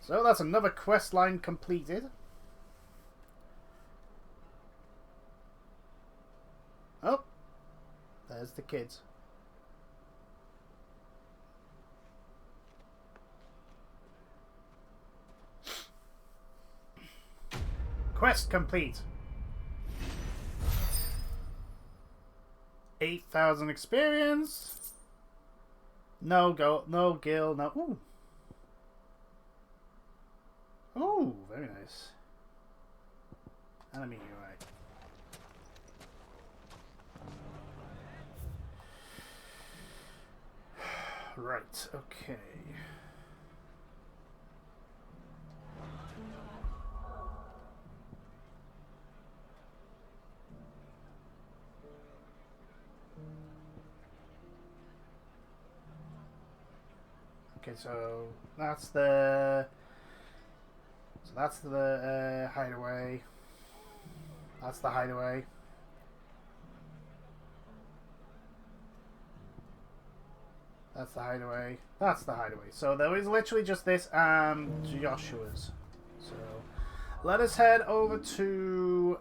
S1: So that's another quest line completed. Oh, there's the kids. Quest complete. 8,000 experience. No go, no gil, no. Ooh. Oh, very nice. Enemy UI. Right, okay. Okay, so that's the hideaway. That's the hideaway. That's the hideaway. That's the hideaway. So there is literally just this and Joshua's. So let us head over to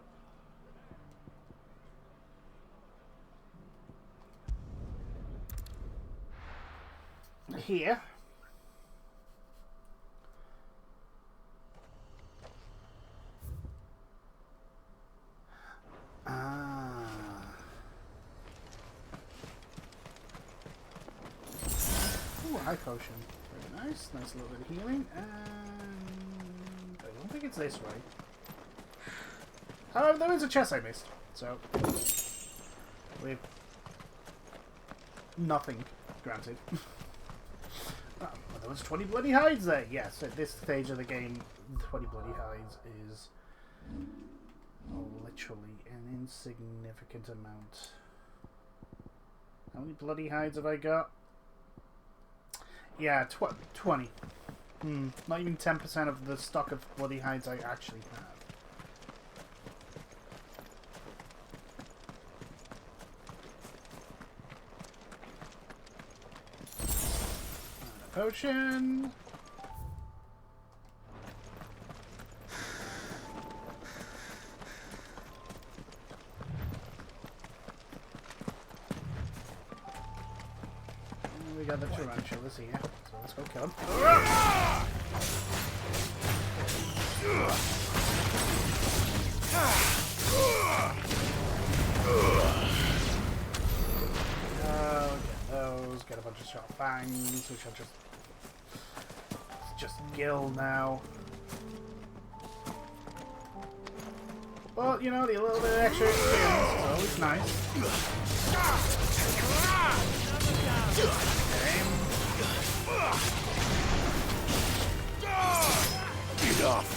S1: here. Ooh, high potion. Very nice. Nice little bit of healing. And I don't think it's this way. However, there is a chest I missed. So, with nothing granted. Oh, well, there was 20 bloody hides there. Yes, at this stage of the game, 20 bloody hides is literally an insignificant amount. How many bloody hides have I got? Yeah, 20. Not even 10% of the stock of bloody hides I actually have. potion. We got the tarantulas here, so let's go kill them. Get those, get a bunch of sharp fangs, which are just gill now. Well, you know, the little bit of extra experience is always nice.
S2: Get off!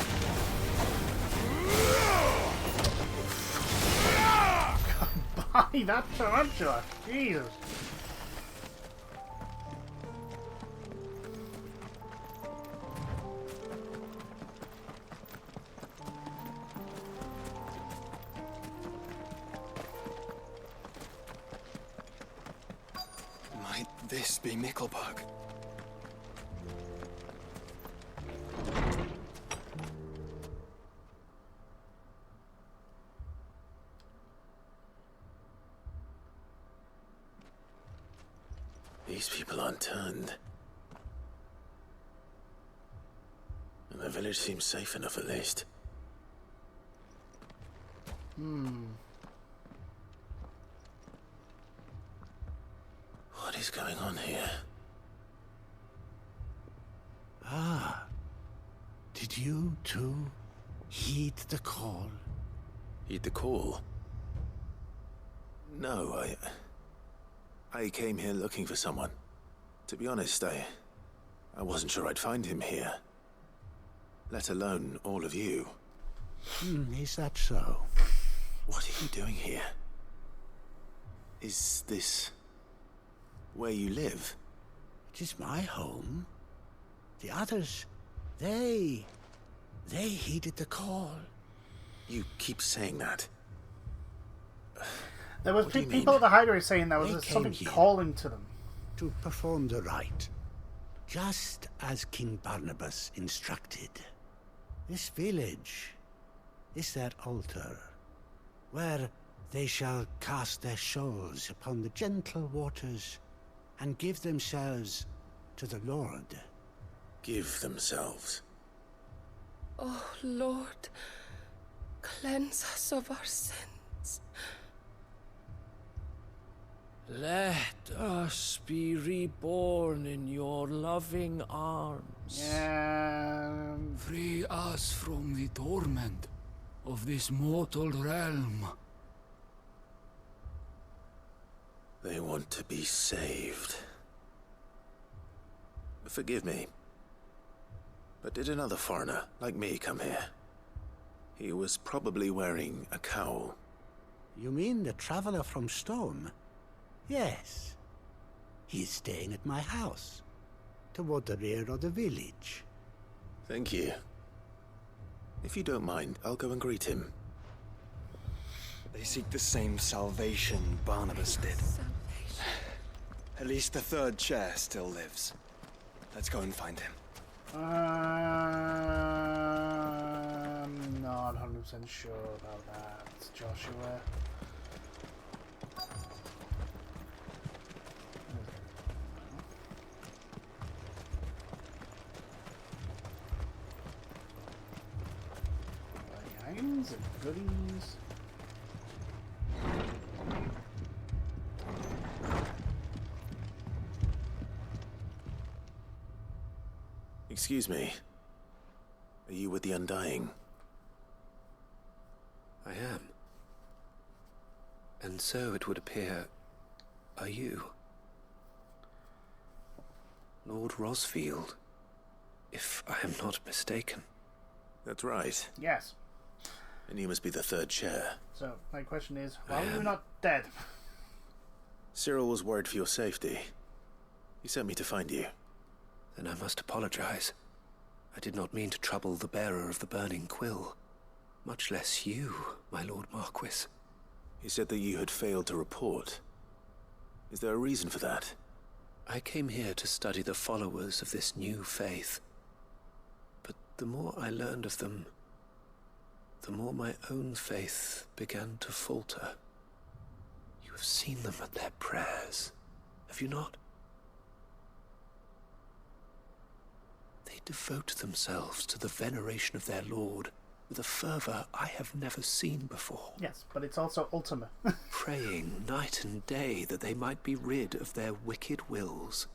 S1: Buy that tarantula! Jesus!
S9: Might this be Mickelberg?
S2: These people aren't turned. And the village seems safe enough at least. What is going on here?
S17: Ah. Did you too heed the call?
S2: Heed the call? No, I came here looking for someone. To be honest, I wasn't sure I'd find him here. Let alone all of you.
S17: Is that so?
S2: What are you doing here? Is this where you live?
S17: It is my home. The others, they heeded the call.
S2: You keep saying that.
S1: There was people at the hideaway saying there was something calling to them.
S17: To perform the rite, just as King Barnabas instructed. This village is their altar, where they shall cast their shoals upon the gentle waters and give themselves to the Lord.
S2: Give themselves?
S18: Oh, Lord, cleanse us of our sins.
S14: Let us be reborn in your loving arms.
S19: Free us from the torment of this mortal realm.
S2: They want to be saved. Forgive me, but did another foreigner like me come here? He was probably wearing a cowl.
S17: You mean the traveler from Storm? Yes. He is staying at my house, toward the rear of the village.
S2: Thank you. If you don't mind, I'll go and greet him.
S9: They seek the same salvation Barnabas did. At least the third chair still lives. Let's go and find him.
S1: I'm not 100% sure about that, Joshua. Items and goodies.
S2: Excuse me. Are you with the Undying?
S20: I am. And so it would appear, are you? Lord Rosfield, if I am not mistaken.
S2: That's right.
S1: Yes.
S2: And you must be the third chair.
S1: So, my question is, why are you not dead?
S2: Cyril was worried for your safety. He sent me to find you.
S20: Then I must apologize. I did not mean to trouble the bearer of the burning quill. Much less you, my Lord Marquis.
S2: He said that you had failed to report. Is there a reason for that?
S20: I came here to study the followers of this new faith. But the more I learned of them, the more my own faith began to falter. You have seen them at their prayers, have you not? They devote themselves to the veneration of their Lord with a fervor I have never seen before.
S1: Yes, but it's also Ultima.
S20: Praying night and day that they might be rid of their wicked wills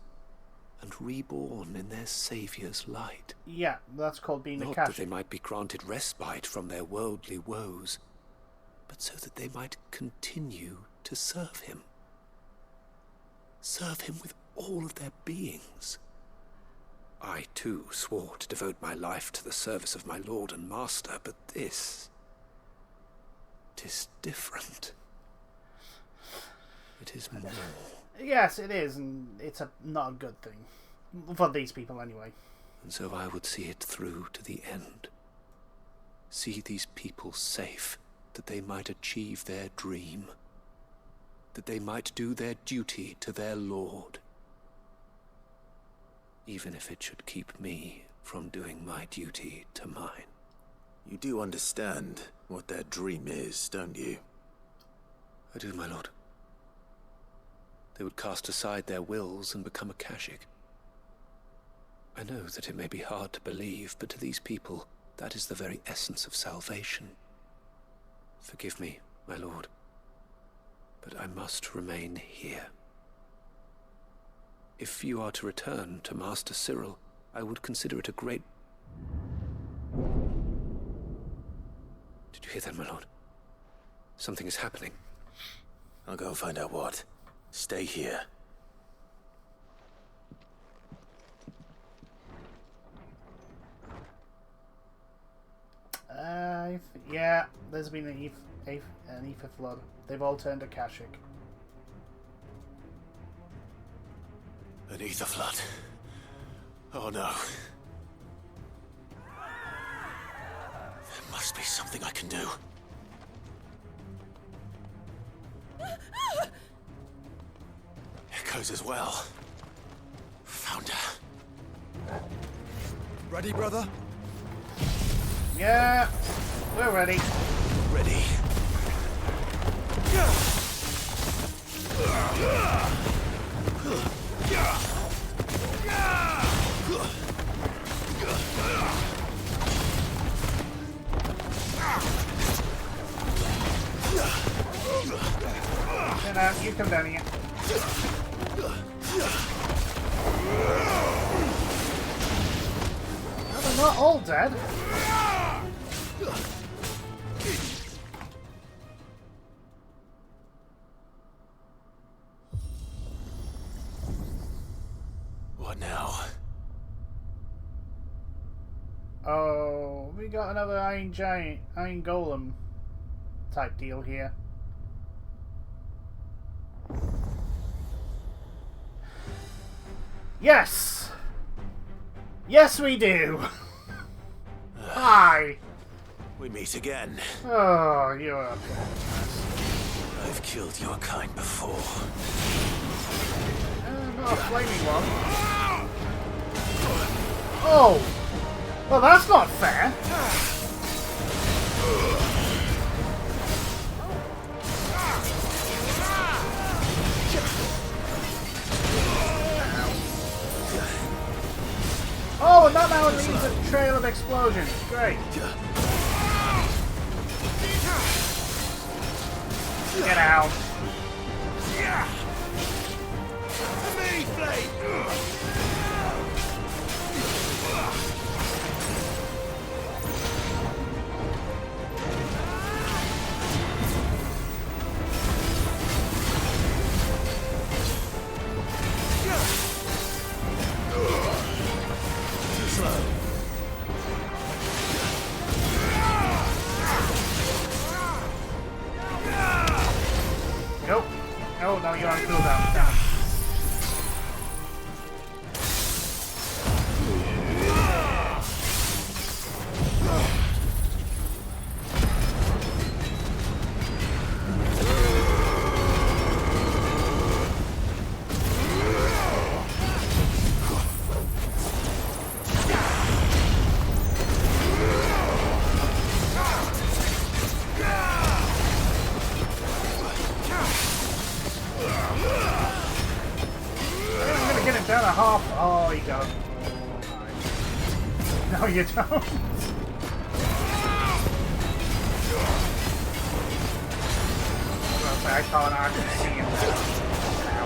S20: and reborn in their Saviour's light.
S1: Yeah, that's called being a
S20: Not
S1: cash.
S20: that they might be granted respite from their worldly woes, but so that they might continue to serve him. Serve him with all of their beings. I, too, swore to devote my life to the service of my Lord and Master, but this... it is different. It is more.
S1: Yes, it is, and it's not a good thing. For these people, anyway.
S20: And so I would see it through to the end. See these people safe, that they might achieve their dream. That they might do their duty to their Lord. Even if it should keep me from doing my duty to mine.
S2: You do understand what their dream is, don't you?
S20: I do, my lord. They would cast aside their wills and become Akashic. I know that it may be hard to believe, but to these people, that is the very essence of salvation. Forgive me, my lord, but I must remain here. If you are to return to Master Cyril, I would consider it a great... Did you hear that, my lord? Something is happening.
S2: I'll go and find out what. Stay here.
S1: Yeah, there's been an Aether flood. They've all turned Akashic.
S2: An ether flood. Oh no. There must be something I can do. Echoes as well. Found her.
S3: Ready, brother?
S1: Yeah, we're ready.
S2: Ready.
S1: You come down here. No, they're not all dead.
S2: What now?
S1: Oh, we got another Iron Giant, Iron Golem type deal here. Yes! Yes, we do! Hi!
S2: We meet again.
S1: Oh, you're a...
S2: I've killed your kind before.
S1: Not a flaming one. Oh! Well, that's not fair! Oh, and that now leaves a trail of explosions. Great. Get out.
S3: Me, Blade!
S2: Too slow.
S1: Nope. Oh, no, you're on cooldown. Damn it. half. Oh, you got him. Oh, nice. No, you don't. I can't actually see him now.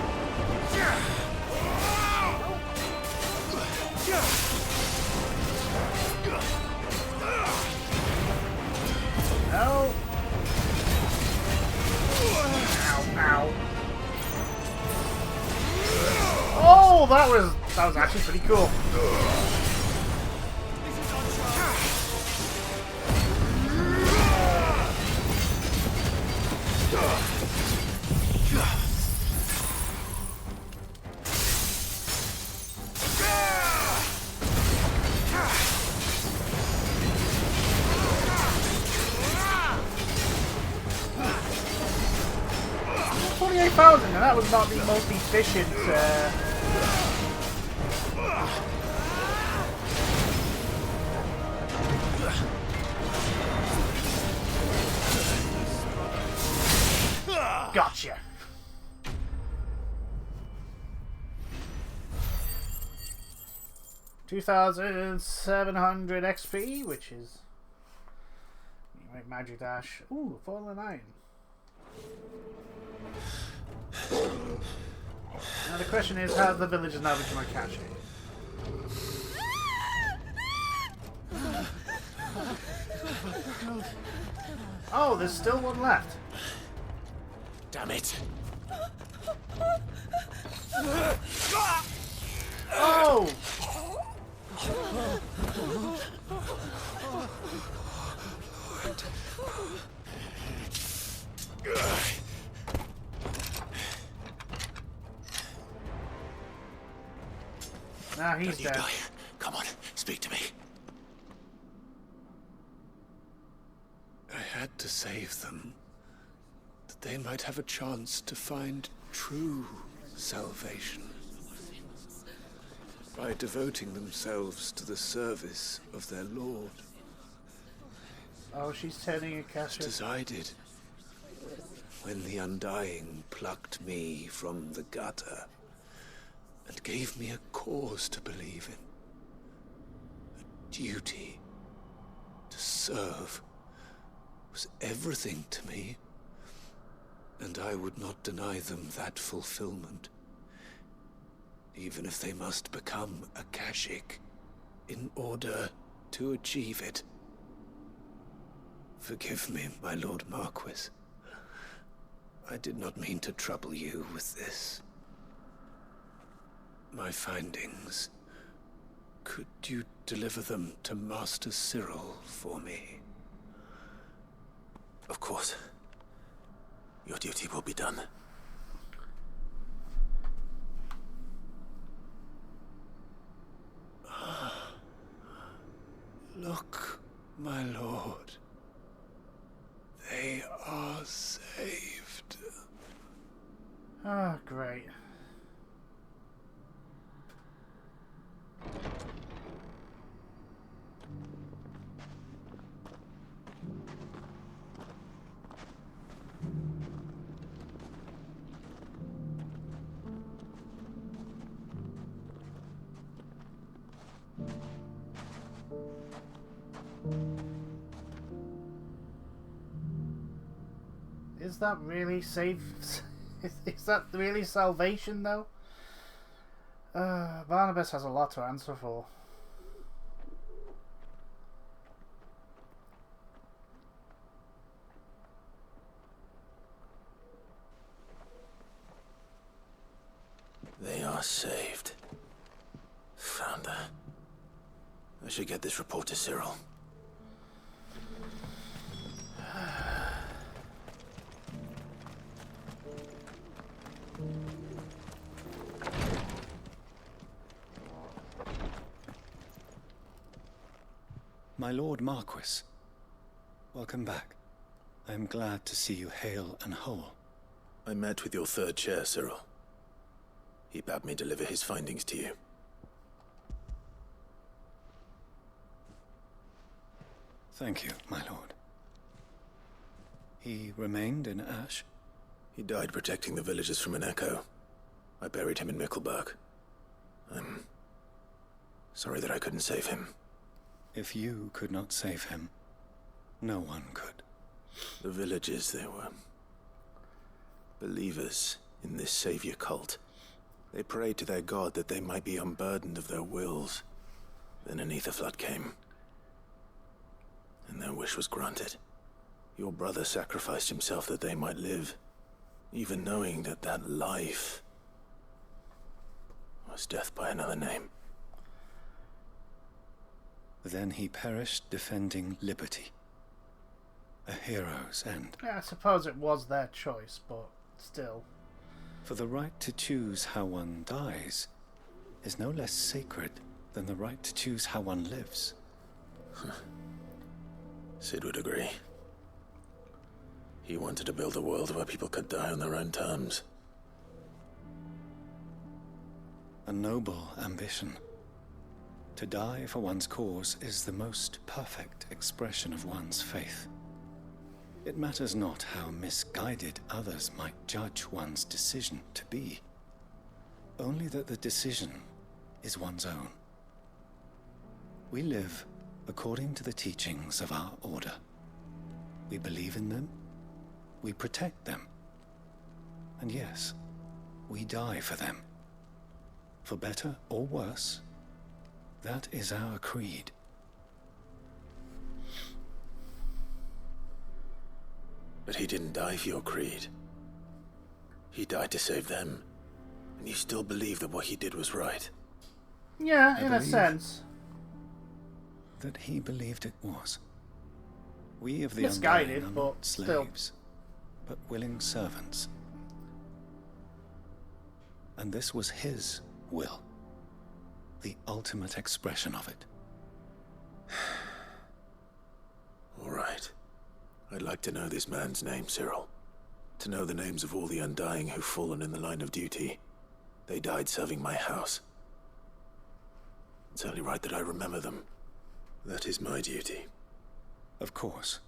S1: No. Ow, ow. Oh, that was actually pretty cool. And that was not the most efficient. Gotcha. $2,700 XP, which is magic dash. Ooh, fallen iron. Now the question is, how the village is now become a cache? Oh, there's still one left.
S2: Damn it.
S1: Oh! Nah, he's dead.
S2: Die. Come on, speak to me.
S20: I had to save them, that they might have a chance to find true salvation. By devoting themselves to the service of their Lord.
S1: Oh, she's turning a cache.
S20: Just as I did, when the Undying plucked me from the gutter and gave me a cause to believe in. A duty to serve was everything to me, and I would not deny them that fulfillment, even if they must become a Kashik in order to achieve it. Forgive me, my Lord Marquis. I did not mean to trouble you with this. My findings. Could you deliver them to Master Cyril for me?
S2: Of course. Your duty will be done.
S20: Look, my lord. They are saved.
S1: Ah, great. Is that really safe? Is that really salvation, though? Barnabas has a lot to answer for.
S2: They are saved. Founder. I should get this report to Cyril.
S8: My Lord Marquis, welcome back. I am glad to see you hale and whole.
S2: I met with your third chair, Cyril. He bade me deliver his findings to you.
S8: Thank you, my lord. He remained in Ash?
S2: He died protecting the villagers from an echo. I buried him in Mickelberg. I'm sorry that I couldn't save him.
S8: If you could not save him, no one could.
S2: The villagers, they were believers in this savior cult. They prayed to their god that they might be unburdened of their wills. Then an ether flood came, and their wish was granted. Your brother sacrificed himself that they might live, even knowing that that life was death by another name.
S8: Then he perished defending liberty. A hero's end.
S1: Yeah, I suppose it was their choice, but still.
S8: For the right to choose how one dies is no less sacred than the right to choose how one lives.
S2: Sid would agree. He wanted to build a world where people could die on their own terms.
S8: A noble ambition. To die for one's cause is the most perfect expression of one's faith. It matters not how misguided others might judge one's decision to be, only that the decision is one's own. We live according to the teachings of our order. We believe in them, we protect them, and yes, we die for them. For better or worse, that is our creed.
S2: But he didn't die for your creed. He died to save them, and you still believe that what he did was right.
S1: Yeah, in a sense.
S8: That he believed it was. We of the
S1: Misguided,
S8: Undying are
S1: but
S8: not slaves, but willing servants. And this was his will, the ultimate expression of it.
S2: All right. I'd like to know this man's name, Cyril. To know the names of all the Undying who've fallen in the line of duty. They died serving my house. It's only right that I remember them. That is my duty.
S8: Of course.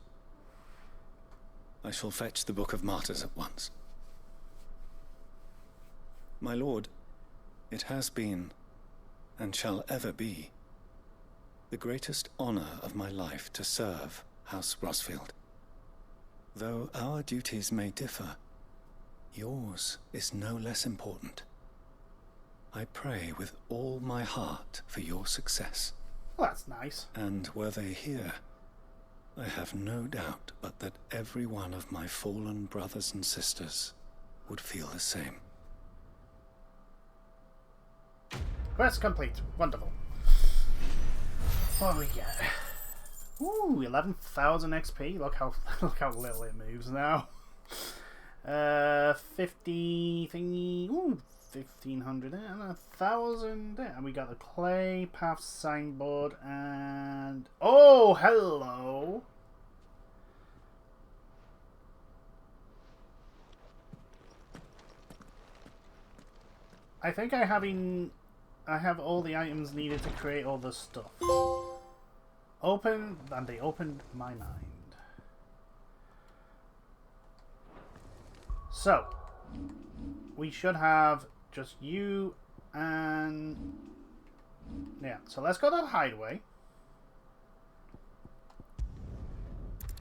S8: I shall fetch the Book of Martyrs at once. My lord, it has been, and shall ever be, the greatest honor of my life to serve House Rosfield. Though our duties may differ, yours is no less important. I pray with all my heart for your success.
S1: Well, that's nice.
S8: And were they here, I have no doubt but that every one of my fallen brothers and sisters would feel the same.
S1: Quest complete. Wonderful. What do we get? Ooh, 11,000 XP. Look how little it moves now. 50 thingy. Ooh, 1,500 and 1,000 there. And we got the clay path signboard and oh, hello. I think I have all the items needed to create all the stuff. Open, and they opened my mind. So, we should have just you and... Yeah, so let's go to the hideaway.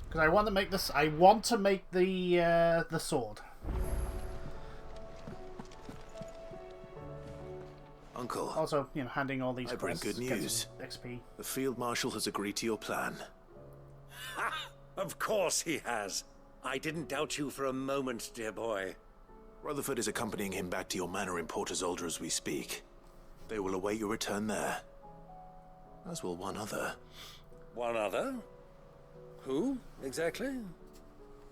S1: Because I want to make this... I want to make the sword.
S2: Uncle.
S1: Also, you know, handing all these
S2: I bring
S1: quests,
S2: good news.
S1: XP.
S2: The Field Marshal has agreed to your plan.
S21: Ha! Of course he has. I didn't doubt you for a moment, dear boy.
S2: Rutherford is accompanying him back to your manor in Port Isolde as we speak. They will await your return there. As will one other.
S21: One other? Who, exactly?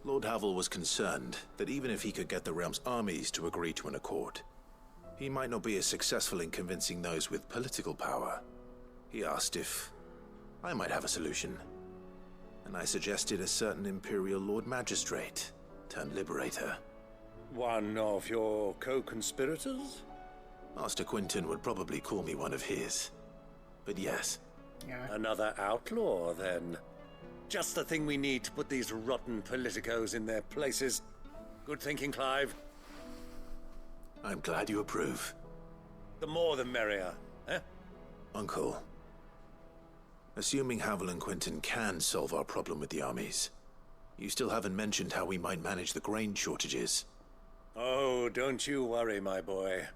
S2: Lord Havel was concerned that even if he could get the realm's armies to agree to an accord, he might not be as successful in convincing those with political power. He asked if I might have a solution, and I suggested a certain Imperial Lord Magistrate turned Liberator.
S21: One of your co-conspirators?
S2: Master Quinton would probably call me one of his, but yes.
S1: Yeah.
S21: Another outlaw, then. Just the thing we need to put these rotten politicos in their places. Good thinking, Clive.
S2: I'm glad you approve.
S21: The more the merrier, eh?
S2: Uncle, assuming Havel and Quentin can solve our problem with the armies, you still haven't mentioned how we might manage the grain shortages.
S21: Oh, don't you worry, my boy.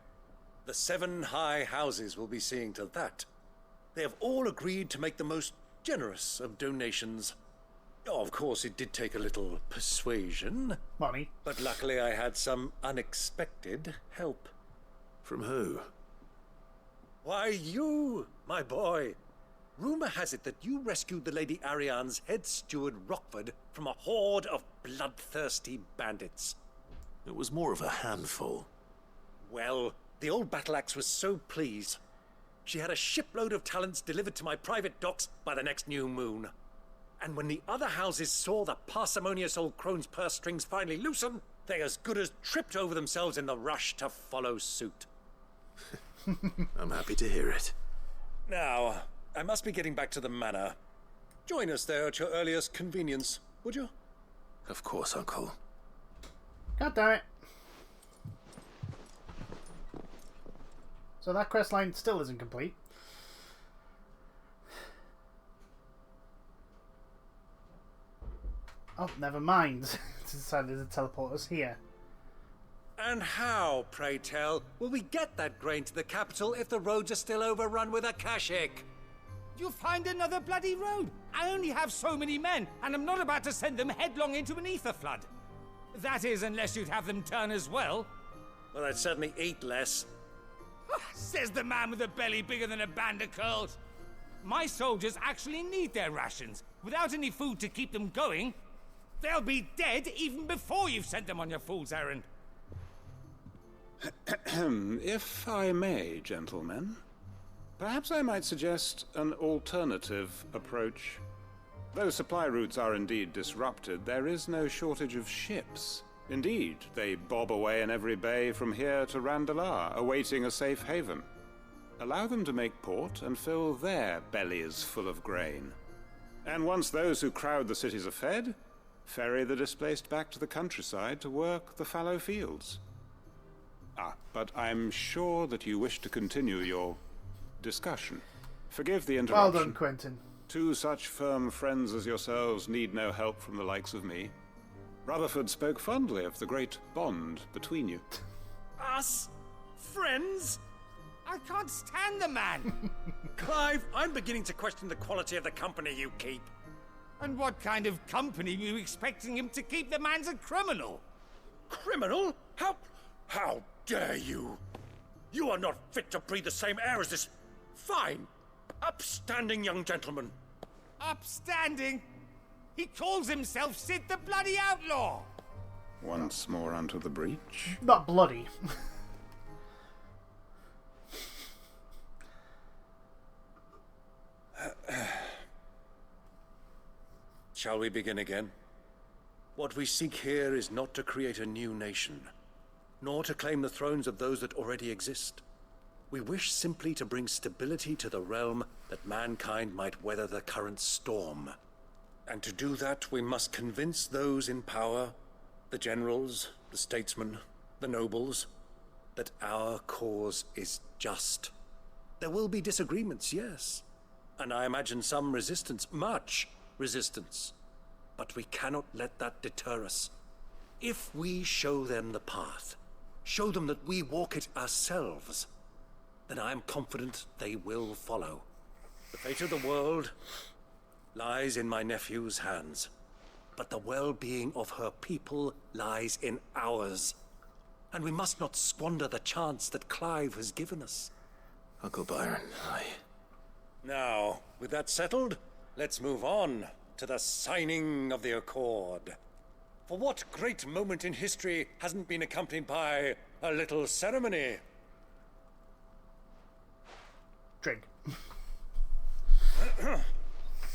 S21: The 7 high houses will be seeing to that. They have all agreed to make the most generous of donations. Oh, of course, it did take a little persuasion.
S1: Money.
S21: But luckily I had some unexpected help.
S2: From who?
S21: Why, you, my boy. Rumor has it that you rescued the Lady Ariane's head steward Rockford from a horde of bloodthirsty bandits.
S2: It was more of a handful.
S21: Well, the old battle axe was so pleased. She had a shipload of talents delivered to my private docks by the next new moon. And when the other houses saw the parsimonious old crone's purse strings finally loosen, they as good as tripped over themselves in the rush to follow suit.
S2: I'm happy to hear it.
S21: Now, I must be getting back to the manor. Join us there at your earliest convenience, would you?
S2: Of course, Uncle.
S1: God damn it. So that quest line still isn't complete. Oh, never mind. It's decided to teleport us here.
S21: And how, pray tell, will we get that grain to the capital if the roads are still overrun with Akashic?
S5: You'll find another bloody road. I only have so many men, and I'm not about to send them headlong into an ether flood. That is, unless you'd have them turn as well.
S21: Well, I'd certainly eat less.
S5: Says the man with a belly bigger than a band of curls. My soldiers actually need their rations. Without any food to keep them going, they'll be dead even before you've sent them on your fool's errand.
S6: If I may, gentlemen, perhaps I might suggest an alternative approach. Though supply routes are indeed disrupted, there is no shortage of ships. Indeed, they bob away in every bay from here to Randalar, awaiting a safe haven. Allow them to make port and fill their bellies full of grain. And once those who crowd the cities are fed, ferry the displaced back to the countryside to work the fallow fields. But I'm sure that you wish to continue your discussion. Forgive the interruption.
S1: Well done, Quentin.
S6: 2 such firm friends as yourselves need no help from the likes of me. Rutherford spoke fondly of the great bond between you.
S21: Us? Friends?
S5: I can't stand the man!
S21: Clive, I'm beginning to question the quality of the company you keep.
S5: And what kind of company were you expecting him to keep? The man's a criminal!
S21: Criminal? How dare you? You are not fit to breathe the same air as this fine, upstanding young gentleman.
S5: Upstanding? He calls himself Sid the Bloody Outlaw!
S6: Once more onto the breach.
S1: Not bloody.
S21: Shall we begin again? What we seek here is not to create a new nation, nor to claim the thrones of those that already exist. We wish simply to bring stability to the realm that mankind might weather the current storm. And to do that, we must convince those in power, the generals, the statesmen, the nobles, that our cause is just. There will be disagreements, yes, and I imagine some resistance, much resistance. But we cannot let that deter us. If we show them the path, show them that we walk it ourselves, then I am confident they will follow. The fate of the world lies in my nephew's hands, but the well-being of her people lies in ours. And we must not squander the chance that Clive has given us.
S2: Uncle Byron,
S21: Now, with that settled, let's move on to the signing of the Accord. For what great moment in history hasn't been accompanied by a little ceremony?
S1: Drink.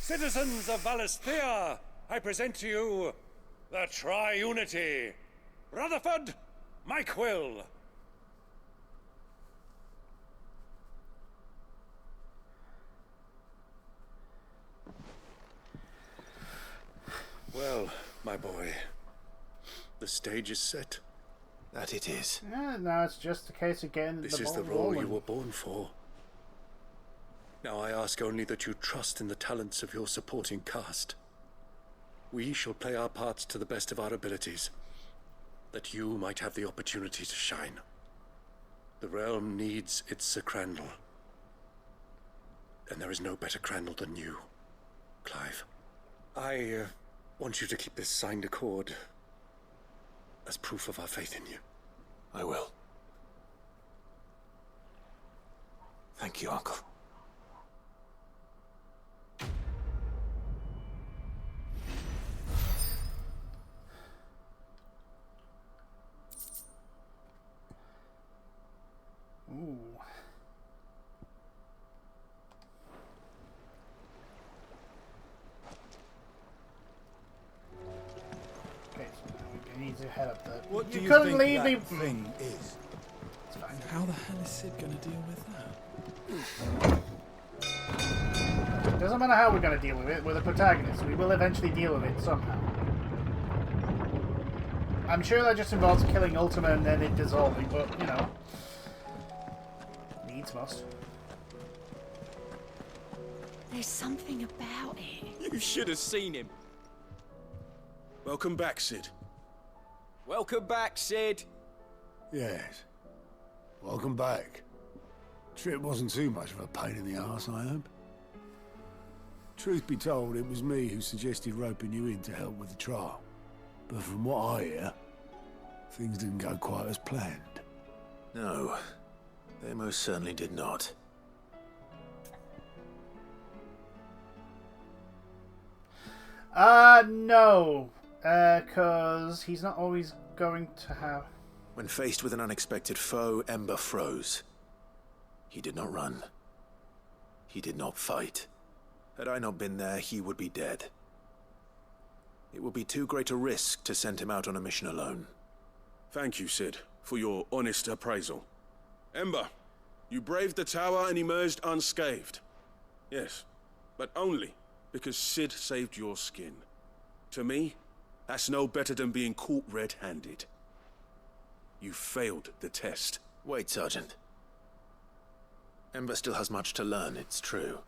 S21: Citizens of Valisthea, I present to you the Triunity. Rutherford, Mike Will. Well, my boy, the stage is set.
S2: That it is.
S1: Yeah, now it's just a case of getting
S21: This
S1: the
S21: is
S1: ball
S21: the role
S1: rolling.
S21: you were born for. Now I ask only that you trust in the talents of your supporting cast. We shall play our parts to the best of our abilities, that you might have the opportunity to shine. The realm needs its Sir Crandall. And there is no better Crandall than you, Clive. I want you to keep this signed accord as proof of our faith in you.
S2: I will. Thank you, Uncle.
S1: Ooh. Okay, so we need to head up there.
S3: What do you
S1: couldn't
S3: think
S1: leave
S3: that
S1: me.
S3: thing is?
S1: It's fine.
S3: How the hell is Sid gonna deal with that?
S1: Doesn't matter how we're going to deal with it. We're the protagonists. We will eventually deal with it somehow. I'm sure that just involves killing Ultima and then it dissolving, but, you know. Needs must.
S4: There's something about it.
S7: You should have seen him.
S21: Welcome back, Sid.
S7: Welcome back, Sid.
S17: Yes. Welcome back. Trip wasn't too much of a pain in the arse, I hope. Truth be told, it was me who suggested roping you in to help with the trial. But from what I hear, things didn't go quite as planned.
S2: No, they most certainly did not.
S1: No. 'Cause he's not always going to have...
S2: When faced with an unexpected foe, Ember froze. He did not run. He did not fight. Had I not been there, he would be dead. It would be too great a risk to send him out on a mission alone.
S22: Thank you, Sid, for your honest appraisal. Ember, you braved the tower and emerged unscathed. Yes, but only because Sid saved your skin. To me, that's no better than being caught red-handed. You failed the test.
S2: Wait, Sergeant. Ember still has much to learn, it's true.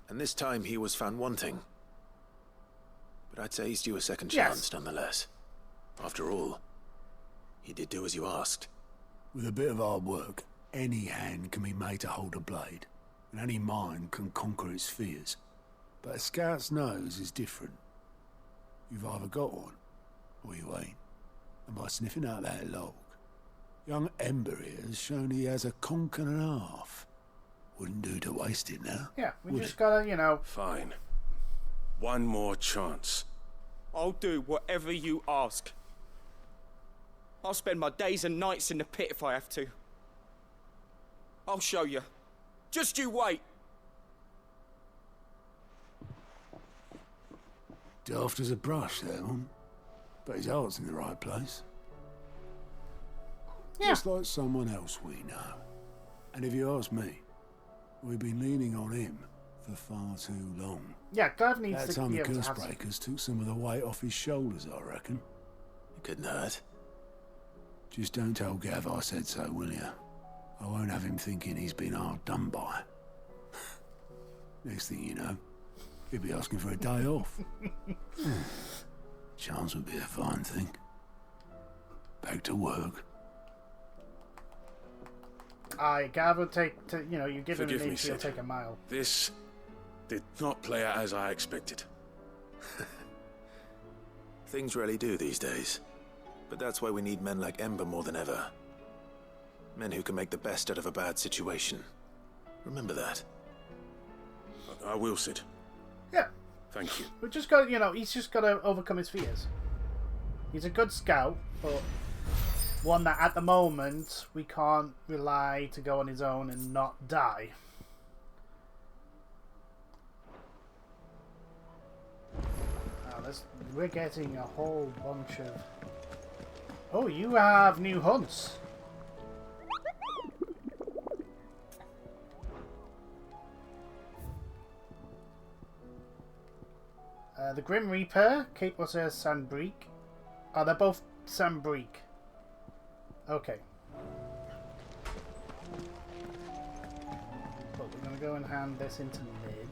S2: And this time he was found wanting. But I'd say he's due a second chance, nonetheless. After all, he did do as you asked.
S17: With a bit of hard work, any hand can be made to hold a blade, and any mind can conquer its fears. But a scout's nose is different. You've either got one, or you ain't. And by sniffing out that log, young Ember here has shown he has a conch and a half. Wouldn't do to waste it now.
S1: Yeah, we just gotta, you know...
S22: Fine. One more chance.
S7: I'll do whatever you ask. I'll spend my days and nights in the pit if I have to. I'll show you. Just you wait.
S17: Daft as a brush, that one. But his heart's in the right place.
S1: Yeah.
S17: Just like someone else we know. And if you ask me, we've been leaning on him for far too long.
S1: Yeah, Clive needs
S17: that
S1: to
S17: time
S1: be
S17: the
S1: able to have
S17: Cursebreakers took some of the weight off his shoulders, I reckon.
S2: It couldn't hurt.
S17: Just don't tell Gav I said so, will you? I won't have him thinking he's been hard done by. Next thing you know, he'll be asking for a day off. Chance would be a fine thing. Back to work.
S1: Gav will take, you know, you give him
S22: Forgive
S1: an
S22: me,
S1: inch, he'll
S22: Sid.
S1: take a mile.
S22: This did not play out as I expected.
S2: Things rarely do these days. But that's why we need men like Ember more than ever. Men who can make the best out of a bad situation. Remember that.
S22: I will, Sid.
S1: Yeah.
S22: Thank you.
S1: We just got, you know, he's just got to overcome his fears. He's a good scout, but one that at the moment we can't rely to go on his own and not die. We're getting a whole bunch of... Oh, you have new hunts. The Grim Reaper, Cape Osir Sandbreak. Oh, they're both Sandbreak. Okay. But we're going to go and hand this into mid.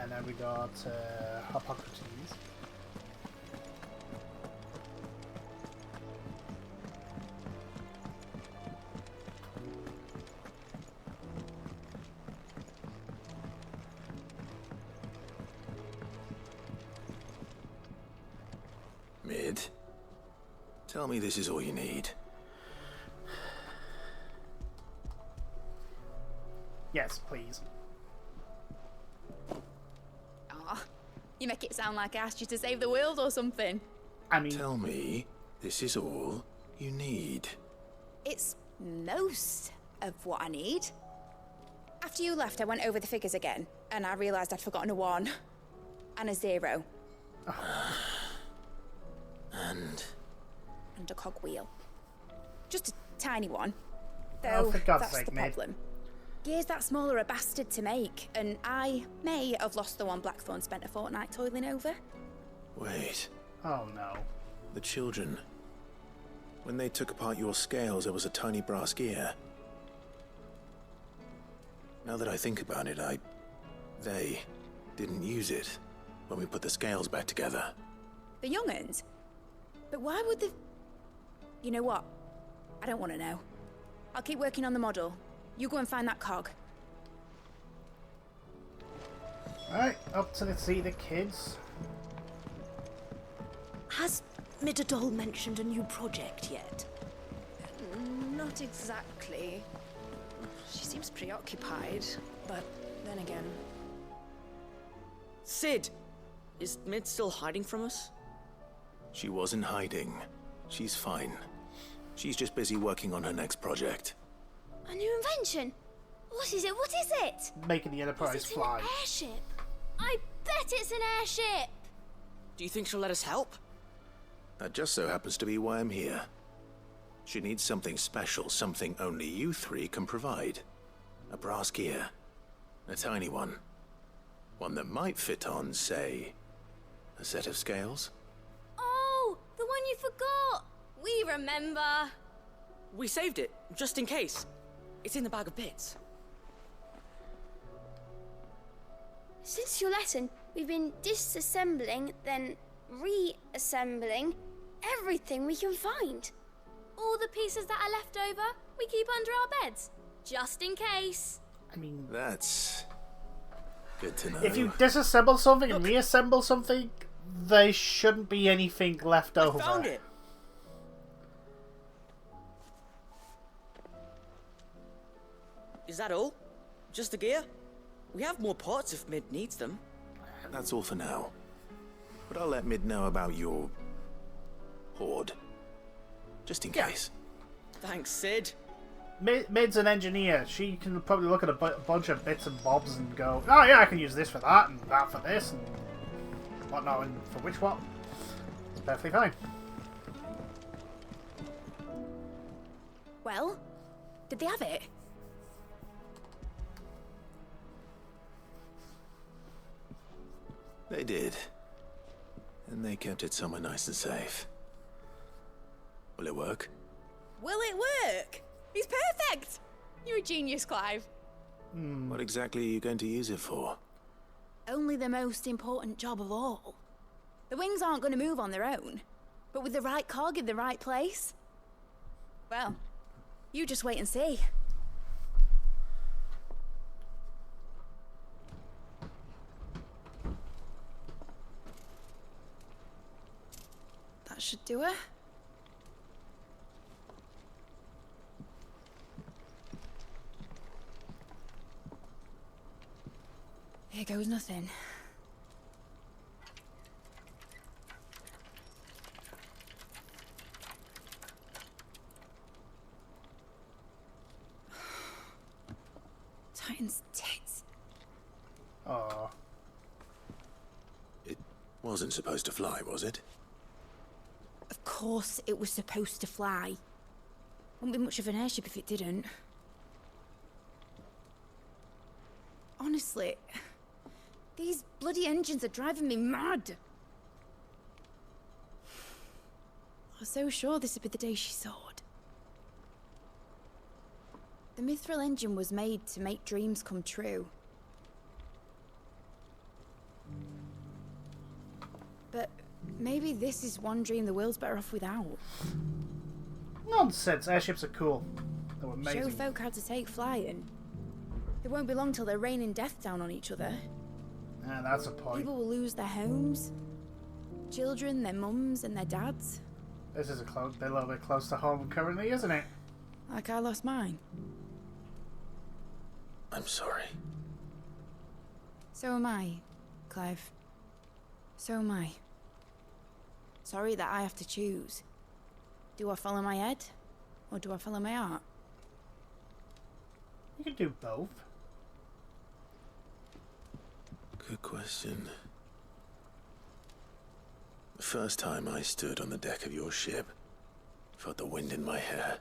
S1: And then we got Hippocrates.
S2: Mid, tell me this is all you need.
S1: Yes, please.
S10: Aw, you make it sound like I asked you to save the world or something.
S1: I mean...
S2: Tell me this is all you need.
S10: It's most of what I need. After you left, I went over the figures again, and I realised I'd forgotten a 1 and a 0.
S2: And
S10: a cogwheel. Just a tiny one.
S1: Oh,
S10: Though
S1: for God's
S10: that's
S1: sake,
S10: the
S1: mate.
S10: problem. Gears that small are a bastard to make, and I may have lost the one Blackthorn spent a fortnight toiling over.
S2: wait,
S1: Oh no.
S2: the children. When they took apart your scales, there was a tiny brass gear. Now that I think about it, they didn't use it when we put the scales back together.
S10: The young'uns? But why would the... You know what? I don't want to know. I'll keep working on the model. You go and find that cog.
S1: Alright, up to see the kids.
S15: Has Midadol mentioned a new project yet?
S4: Not exactly. She seems preoccupied, but then again...
S7: Sid! Is Mid still hiding from us?
S2: She wasn't hiding. She's fine. She's just busy working on her next project.
S13: A new invention? What is it? What is it?
S1: Making the Enterprise
S13: Is it
S1: fly.
S13: an airship? I bet it's an airship!
S7: Do you think she'll let us help?
S2: That just so happens to be why I'm here. She needs something special, something only you three can provide. A brass gear. A tiny one. One that might fit on, say, a set of scales?
S13: Oh, the one you forgot! We remember!
S7: We saved it, just in case. It's in the bag of bits.
S13: Since your lesson, we've been disassembling, then reassembling everything we can find. All the pieces that are left over, we keep under our beds, just in case.
S1: I mean...
S2: That's... good to know.
S1: If you disassemble something and reassemble something, there shouldn't be anything left over.
S7: I found it! Is that all? Just the gear? We have more parts if Mid needs them.
S2: That's all for now. But I'll let Mid know about your... hoard. Just in case.
S7: Thanks, Sid.
S1: Mid's an engineer. She can probably look at a bunch of bits and bobs and go, oh yeah, I can use this for that, and that for this, and whatnot, and for which what. It's perfectly fine.
S10: Well, did they have it?
S2: They did. And they kept it somewhere nice and safe. Will it work?
S10: Will it work? He's perfect! You're a genius, Clive.
S2: What exactly are you going to use it for?
S10: Only the most important job of all. The wings aren't going to move on their own, but with the right cog in the right place. Well, you just wait and see. That should do it. Here goes nothing. Titan's tits.
S1: Aww.
S2: It wasn't supposed to fly, was it?
S10: Of course it was supposed to fly. Wouldn't be much of an airship if it didn't. Honestly, these bloody engines are driving me mad. I was so sure this would be the day she soared. The Mithril engine was made to make dreams come true. But maybe this is one dream the world's better off without.
S1: Nonsense. Airships are cool. They're amazing.
S10: Show folk how to take flying. It won't be long till they're raining death down on each other.
S1: Yeah, that's a point.
S10: People will lose their homes. Children, their mums and their dads.
S1: This is a little bit close to home currently, isn't it?
S10: Like I lost mine.
S2: I'm sorry.
S10: So am I, Clive. So am I. Sorry that I have to choose. Do I follow my head? Or do I follow my heart?
S1: You can do both.
S2: Good question. The first time I stood on the deck of your ship, felt the wind in my hair.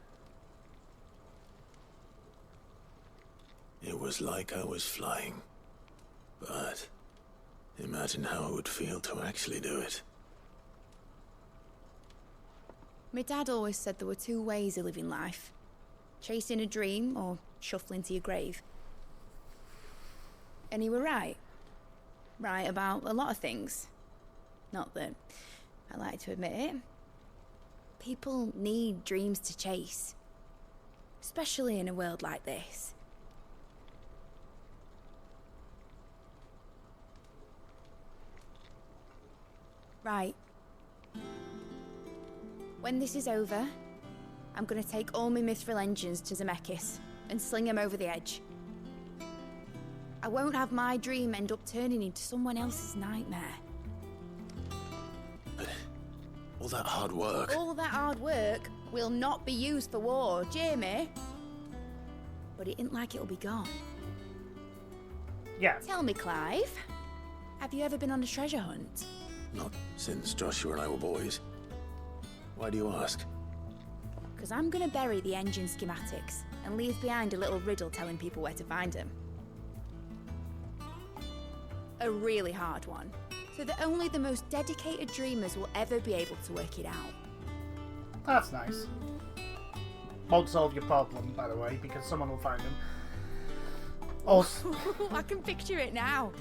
S2: It was like I was flying. But imagine how it would feel to actually do it.
S10: My dad always said there were two ways of living life. Chasing a dream or shuffling to your grave. And he were right. Right about a lot of things. Not that I like to admit it. People need dreams to chase. Especially in a world like this. Right. When this is over, I'm gonna take all my Mithril engines to Zemeckis and sling them over the edge. I won't have my dream end up turning into someone else's nightmare.
S2: But all that hard work...
S10: All that hard work will not be used for war, Jamie. But it ain't like it'll be gone.
S1: Yeah.
S10: Tell me, Clive, have you ever been on a treasure hunt?
S2: Not since Joshua and I were boys. Why do you ask?
S10: Because I'm gonna bury the engine schematics and leave behind a little riddle telling people where to find them. A really hard one, so that only the most dedicated dreamers will ever be able to work it out.
S1: That's nice. Won't solve your problem, by the way, because someone will find them. Also,
S10: I can picture it now.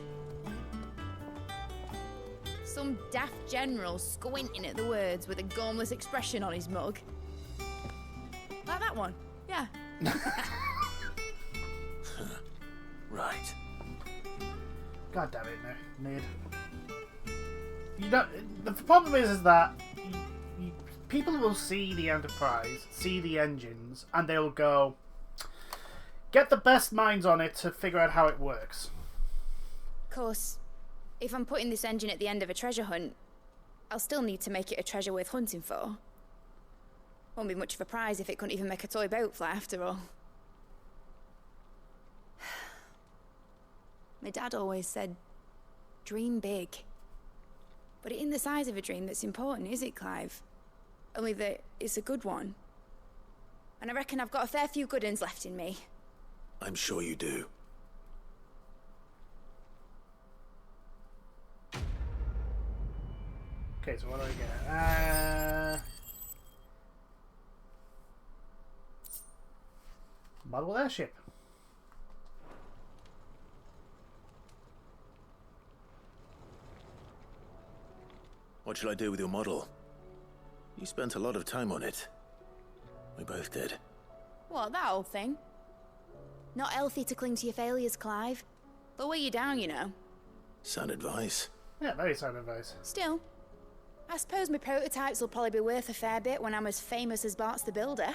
S10: Some daft general squinting at the words with a gormless expression on his mug. Like that one, yeah.
S2: Right.
S1: God damn it, Ned. You know, the problem is that people will see the Enterprise, see the engines, and they'll go, get the best minds on it to figure out how it works.
S10: Of course, if I'm putting this engine at the end of a treasure hunt, I'll still need to make it a treasure worth hunting for. Won't be much of a prize if it couldn't even make a toy boat fly after all. My dad always said, dream big. But it ain't the size of a dream that's important, is it, Clive? Only that it's a good one. And I reckon I've got a fair few good uns left in me.
S2: I'm sure you do.
S1: Okay, so what do I get? Model airship.
S2: What shall I do with your model? You spent a lot of time on it. We both did.
S10: What, that old thing? Not healthy to cling to your failures, Clive. They'll weigh you down, you know.
S2: Sound advice.
S1: Yeah, very sound advice.
S10: Still, I suppose my prototypes will probably be worth a fair bit when I'm as famous as Bart's the Builder.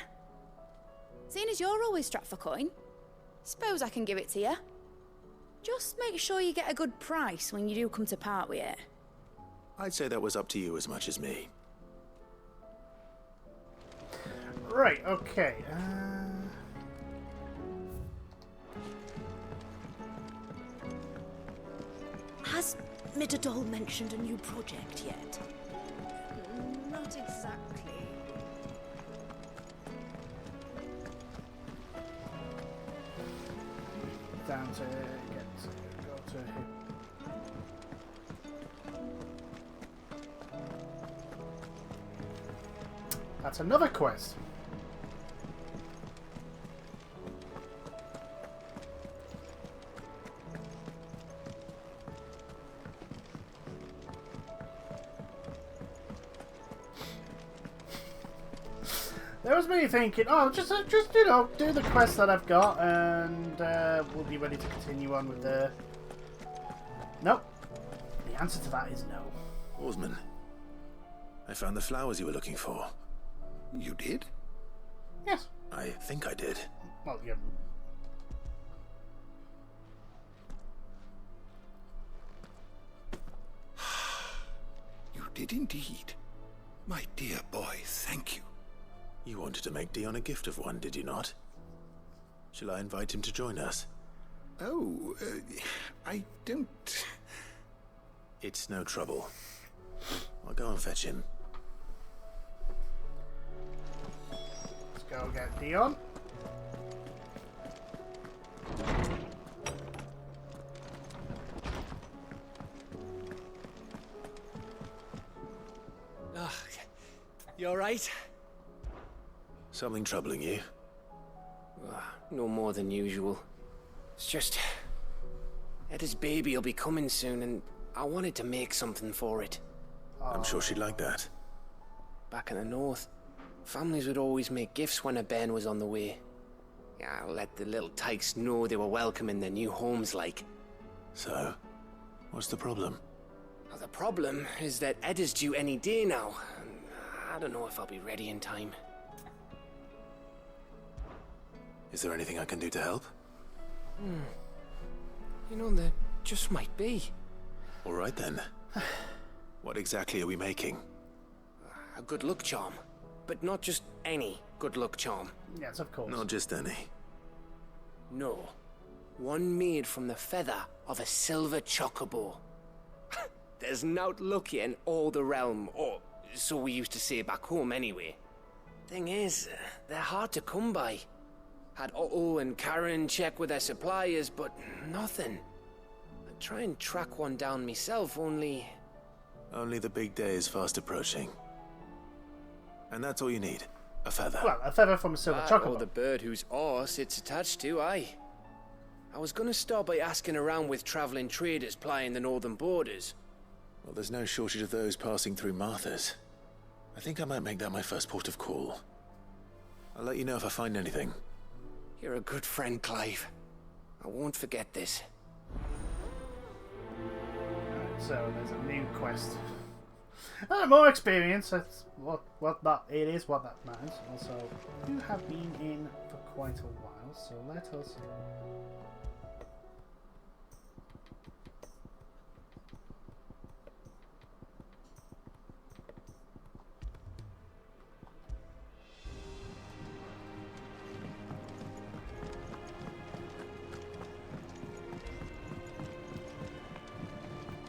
S10: Seeing as you're always strapped for coin, suppose I can give it to you. Just make sure you get a good price when you do come to part with it.
S2: I'd say that was up to you as much as me.
S1: Right, okay.
S15: Has Midadol mentioned a new project yet?
S4: Not exactly.
S1: Down to go to him. That's another quest. There was me thinking, oh, just you know, do the quest that I've got, and we'll be ready to continue on with the. Nope. The answer to that is no.
S2: Oarsman, I found the flowers you were looking for.
S17: You did?
S1: Yes.
S2: I think I did.
S1: Well, yeah.
S17: You did indeed. My dear boy, thank you.
S2: You wanted to make Dion a gift of one, did you not? Shall I invite him to join us?
S17: Oh, I don't...
S2: It's no trouble. I'll go and fetch him.
S1: Let's go get Dion.
S12: Oh, you alright?
S2: Something troubling you?
S12: No more than usual. It's just... Etta's baby will be coming soon, and I wanted to make something for it.
S2: I'm sure she'd like that.
S12: Back in the north, families would always make gifts when a bairn was on the way. Yeah, let the little tykes know they were welcome in their new homes, like.
S2: So, what's the problem?
S12: Well, the problem is that Etta's due any day now. And I don't know if I'll be ready in time.
S2: Is there anything I can do to help?
S12: You know, there just might be.
S2: All right then. What exactly are we making?
S12: A good luck charm. But not just any good luck charm.
S1: Yes, of course.
S2: Not just any.
S12: No. One made from the feather of a silver chocobo. There's naught luckier in all the realm, or so we used to say back home anyway. Thing is, they're hard to come by. Had Otto and Karen check with their suppliers, but nothing. I'd try and track one down myself, only...
S2: Only the big day is fast approaching. And that's all you need? A feather?
S1: Well, a feather from a silver chocobo.
S12: Or the bird whose horse it's attached to, aye. I was gonna start by asking around with traveling traders plying the northern borders.
S2: Well, there's no shortage of those passing through Martha's. I think I might make that my first port of call. I'll let you know if I find anything.
S12: You're a good friend, Clive. I won't forget this.
S1: Right, so there's a new quest. More experience. That's what that it is. What that matters. Also, you have been in for quite a while, so let us.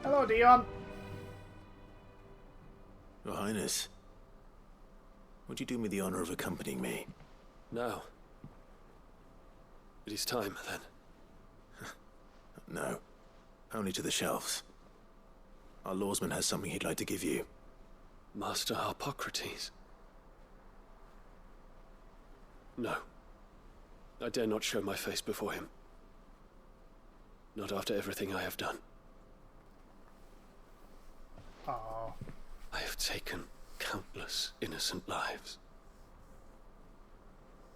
S1: Hello, Dion.
S2: Your Highness, would you do me the honor of accompanying me?
S20: No. It is time, then.
S2: No. Only to the shelves. Our lawsman has something he'd like to give you.
S20: Master Harpocrates. No. I dare not show my face before him. Not after everything I have done.
S1: Oh.
S20: I have taken countless innocent lives.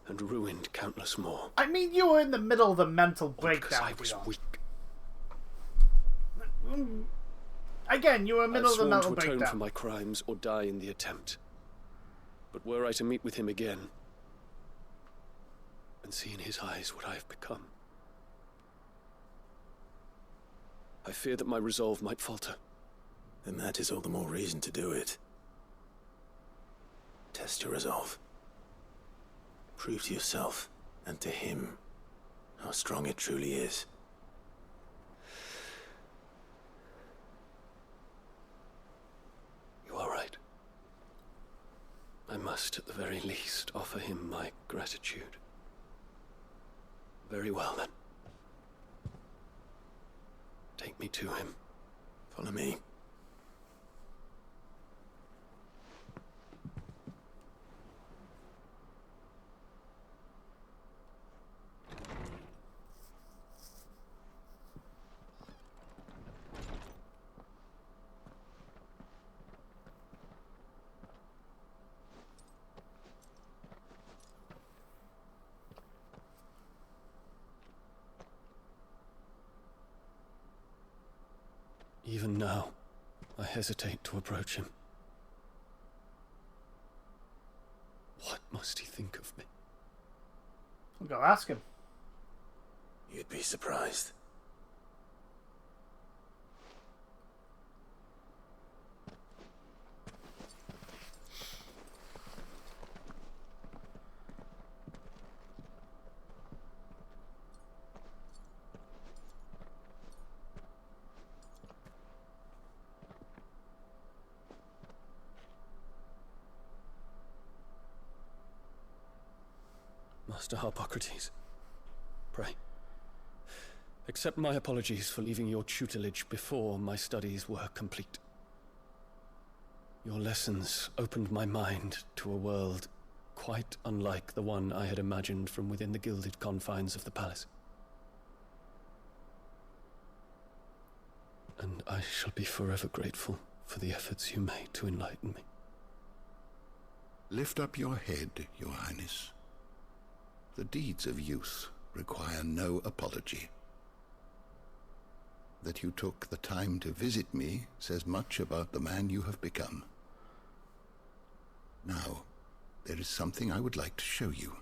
S20: And ruined countless more.
S1: I mean, you were in the middle of the mental breakdown.
S20: I was weak.
S1: Again, you were in the middle of the mental
S20: I've sworn to atone
S1: breakdown.
S20: for my crimes or die in the attempt. But were I to meet with him again, and see in his eyes what I have become, I fear that my resolve might falter.
S2: Then that is all the more reason to do it. Test your resolve. Prove to yourself, and to him, how strong it truly is.
S20: You are right. I must, at the very least, offer him my gratitude. Very well, then. Take me to him.
S2: Follow me.
S20: Even now, I hesitate to approach him. What must he think of me?
S1: I'll go ask him.
S2: You'd be surprised.
S20: Master Harpocrates, pray, accept my apologies for leaving your tutelage before my studies were complete. Your lessons opened my mind to a world quite unlike the one I had imagined from within the gilded confines of the palace. And I shall be forever grateful for the efforts you made to enlighten me.
S11: Lift up your head, Your Highness. The deeds of youth require no apology. That you took the time to visit me says much about the man you have become. Now, there is something I would like to show you.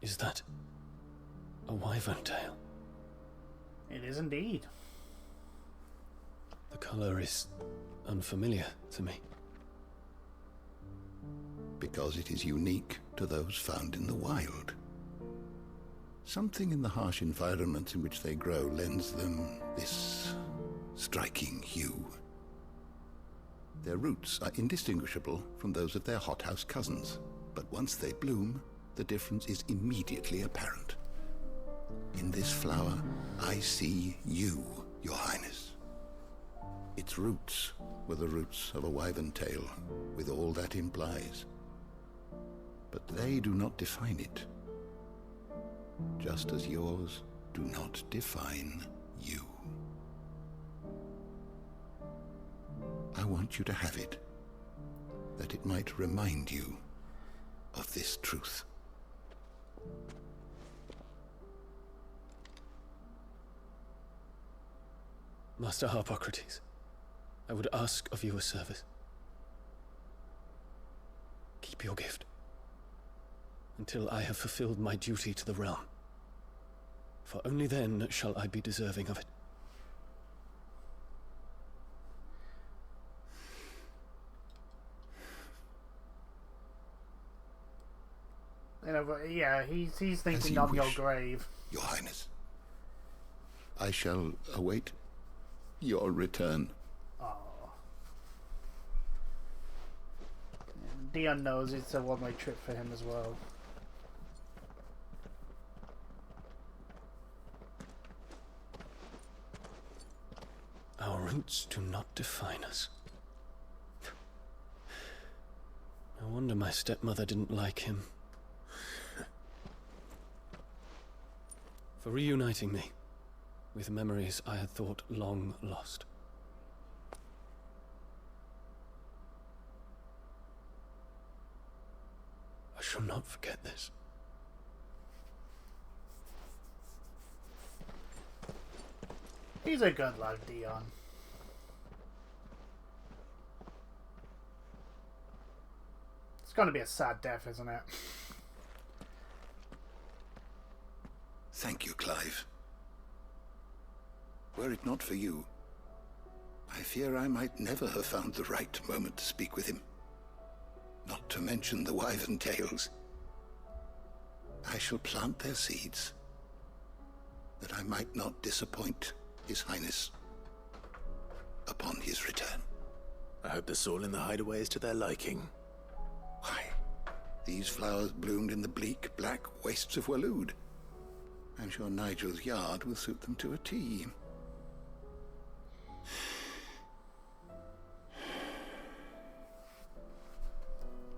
S20: Is that a wyvern tail?
S1: It is indeed.
S20: The color is unfamiliar to me.
S11: Because it is unique to those found in the wild. Something in the harsh environment in which they grow lends them this striking hue. Their roots are indistinguishable from those of their hothouse cousins, but once they bloom, the difference is immediately apparent. In this flower, I see you, Your Highness. Its roots were the roots of a wyvern tail, with all that implies. But they do not define it, just as yours do not define you. I want you to have it, that it might remind you of this truth.
S20: Master Harpocrates, I would ask of you a service. Keep your gift until I have fulfilled my duty to the realm, for only then shall I be deserving of it.
S1: You know, but yeah, he's thinking of your grave.
S11: Your Highness, I shall await your return.
S1: Dion knows it's a one-way trip for him as well.
S20: Our roots do not define us. No wonder my stepmother didn't like him. For reuniting me with memories I had thought long lost. I shall not forget this.
S1: He's a good lad, Dion. It's gonna be a sad death, isn't it?
S11: Thank you, Clive. Were it not for you, I fear I might never have found the right moment to speak with him. Not to mention the wyvern tales. I shall plant their seeds, that I might not disappoint His Highness upon his return.
S2: I hope the soil in the hideaway is to their liking.
S11: Why, these flowers bloomed in the bleak, black wastes of Waloed. I'm sure Nigel's yard will suit them to a T.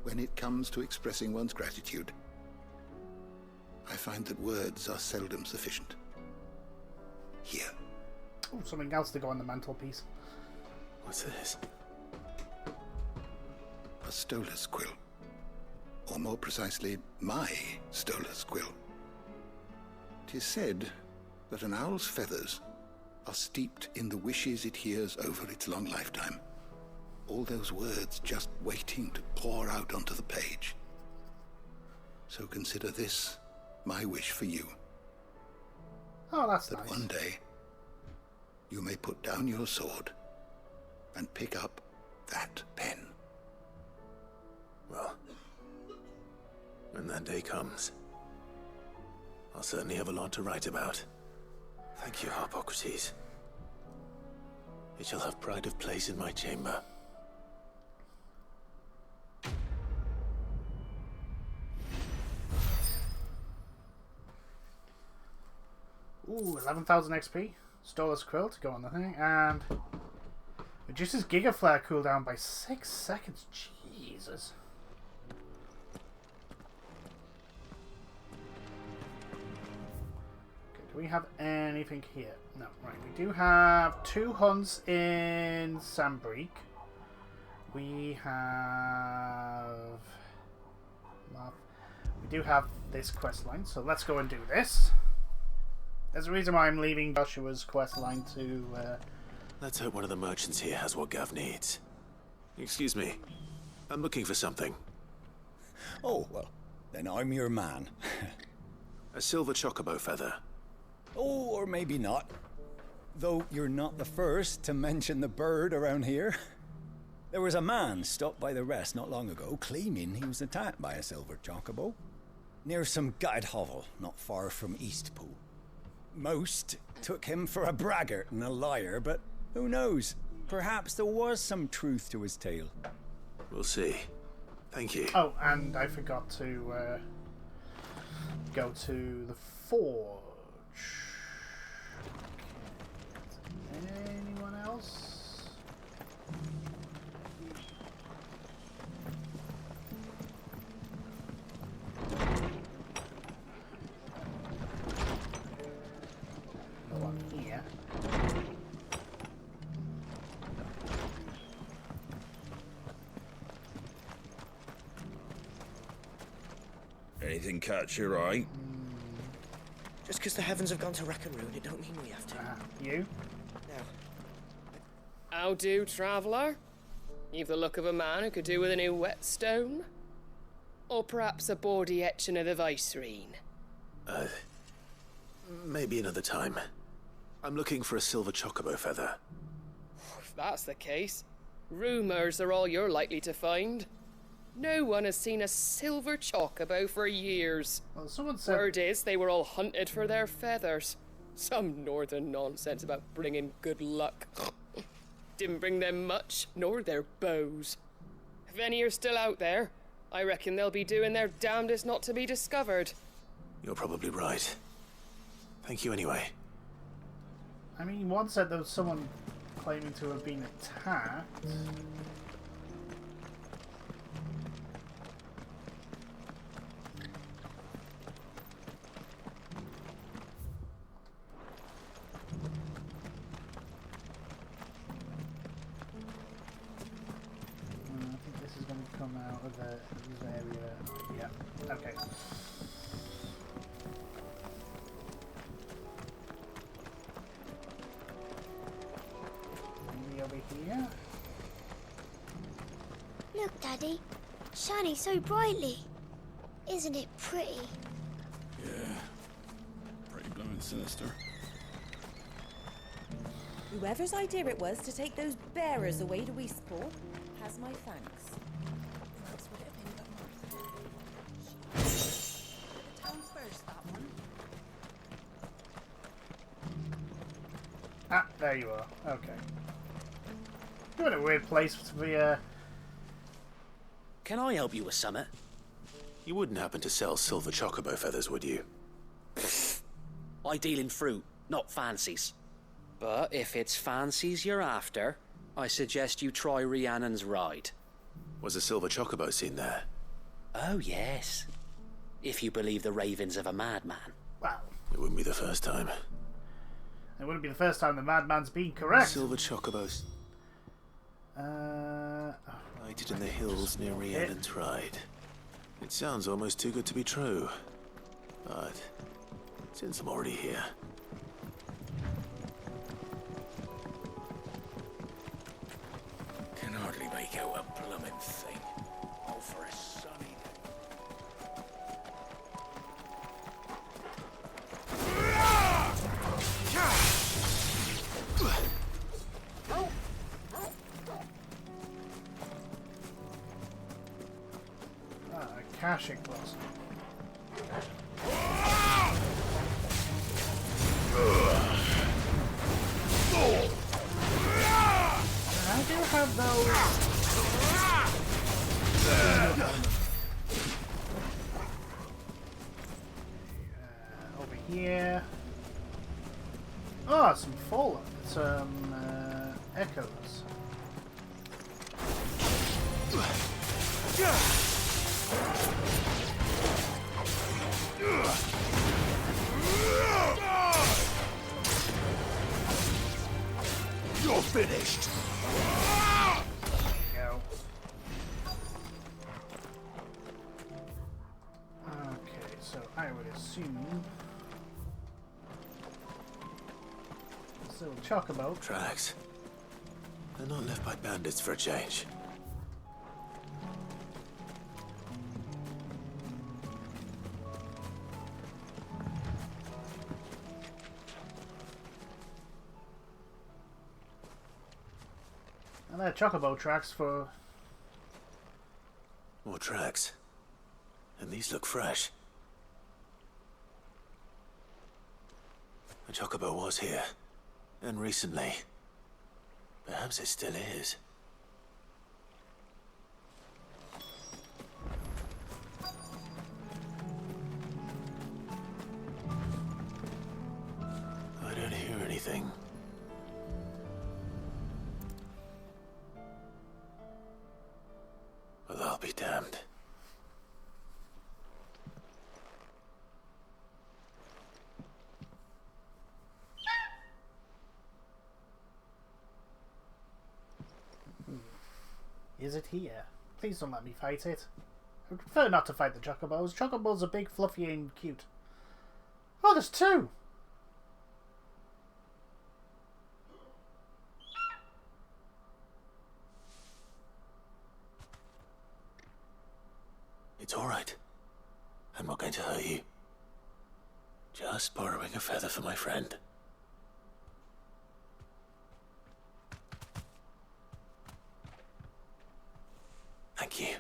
S11: When it comes to expressing one's gratitude, I find that words are seldom sufficient. Here.
S1: Oh, something else to go on the mantelpiece.
S2: What's this?
S11: A stolas quill. or more precisely, my Stolas quill. 'Tis said that an owl's feathers are steeped in the wishes it hears over its long lifetime. All those words just waiting to pour out onto the page. So consider this my wish for you.
S1: Oh, that's
S11: that
S1: nice.
S11: One day, you may put down your sword and pick up that pen.
S2: Well, when that day comes, I'll certainly have a lot to write about. Thank you, Harpocrates. It shall have pride of place in my chamber.
S1: Ooh, 11,000 XP. Stolas Quill to go on the thing, and reduces Giga Flare cooldown by 6 seconds. Jesus. Okay, do we have anything here? No, right. We do have 2 hunts in Sambreek. We have... We do have this quest line, so let's go and do this. There's a reason why I'm leaving Joshua's quest line to...
S2: Let's hope one of the merchants here has what Gav needs. Excuse me. I'm looking for something.
S16: Oh, well, then I'm your man.
S2: A silver chocobo feather.
S16: Oh, or maybe not. Though you're not the first to mention the bird around here. There was a man stopped by the rest not long ago claiming he was attacked by a silver chocobo. Near some gutted hovel not far from Eastpool. Most took him for a braggart and a liar, but who knows? Perhaps there was some truth to his tale.
S2: We'll see. Thank you.
S1: Oh, and I forgot to go to the forge. Okay. Anyone else? No one here.
S18: Anything catch your eye?
S7: Just because the heavens have gone to wreck and ruin, it don't mean we have to.
S1: You?
S7: No.
S23: How do, traveller? You've the look of a man who could do with a new whetstone. Or perhaps a bawdy etching of the Vicerine.
S2: Maybe another time. I'm looking for a silver chocobo feather.
S23: If that's the case, rumours are all you're likely to find. No one has seen a silver chocobo for years.
S1: Well, someone said...
S23: Word is they were all hunted for their feathers. Some northern nonsense about bringing good luck. Didn't bring them much, nor their bows. If any are still out there, I reckon they'll be doing their damnedest not to be discovered.
S2: You're probably right. Thank you anyway.
S1: I mean, one said there was someone claiming to have been attacked. I think this is going to come out of this area. Yeah, okay. Maybe over here?
S13: Look, Daddy. Shining so brightly. Isn't it pretty?
S19: Yeah. Pretty blooming sinister.
S15: Whoever's idea it was to take those bearers away to Eastport has my thanks. That's what it been the town first, that one.
S1: Ah, there you are. Okay. You're in a weird place to be,
S24: Can I help you with summit?
S2: You wouldn't happen to sell silver chocobo feathers, would you?
S24: I deal in fruit, not fancies. But if it's fancies you're after, I suggest you try Rhiannon's ride.
S2: Was a silver chocobo seen there?
S24: Oh, yes. If you believe the ravings of a madman.
S1: Well,
S2: it wouldn't be the first time.
S1: It wouldn't be the first time the madman's been correct.
S2: Silver chocobos. Lighted in the hills near Rhiannon's ride. It sounds almost too good to be true. But since I'm already here...
S12: Can hardly make out a bloomin' thing. All for a sunny
S1: Caching close. I do have those. Over here. Oh, some fallen. Some echoes.
S2: You're finished!
S1: There you go. Okay, so I would assume this little chocobo.
S2: Tracks. They're not left by bandits for a change.
S1: And they're chocobo tracks for...
S2: More tracks. And these look fresh. The chocobo was here. And recently. Perhaps it still is. I don't hear anything. Well, I'll be damned.
S1: Is it here? Please don't let me fight it. I would prefer not to fight the chocobos. Chocobos are big, fluffy, and cute. Oh, there's two!
S2: It's all right. I'm not going to hurt you. Just borrowing a feather for my friend. Thank you.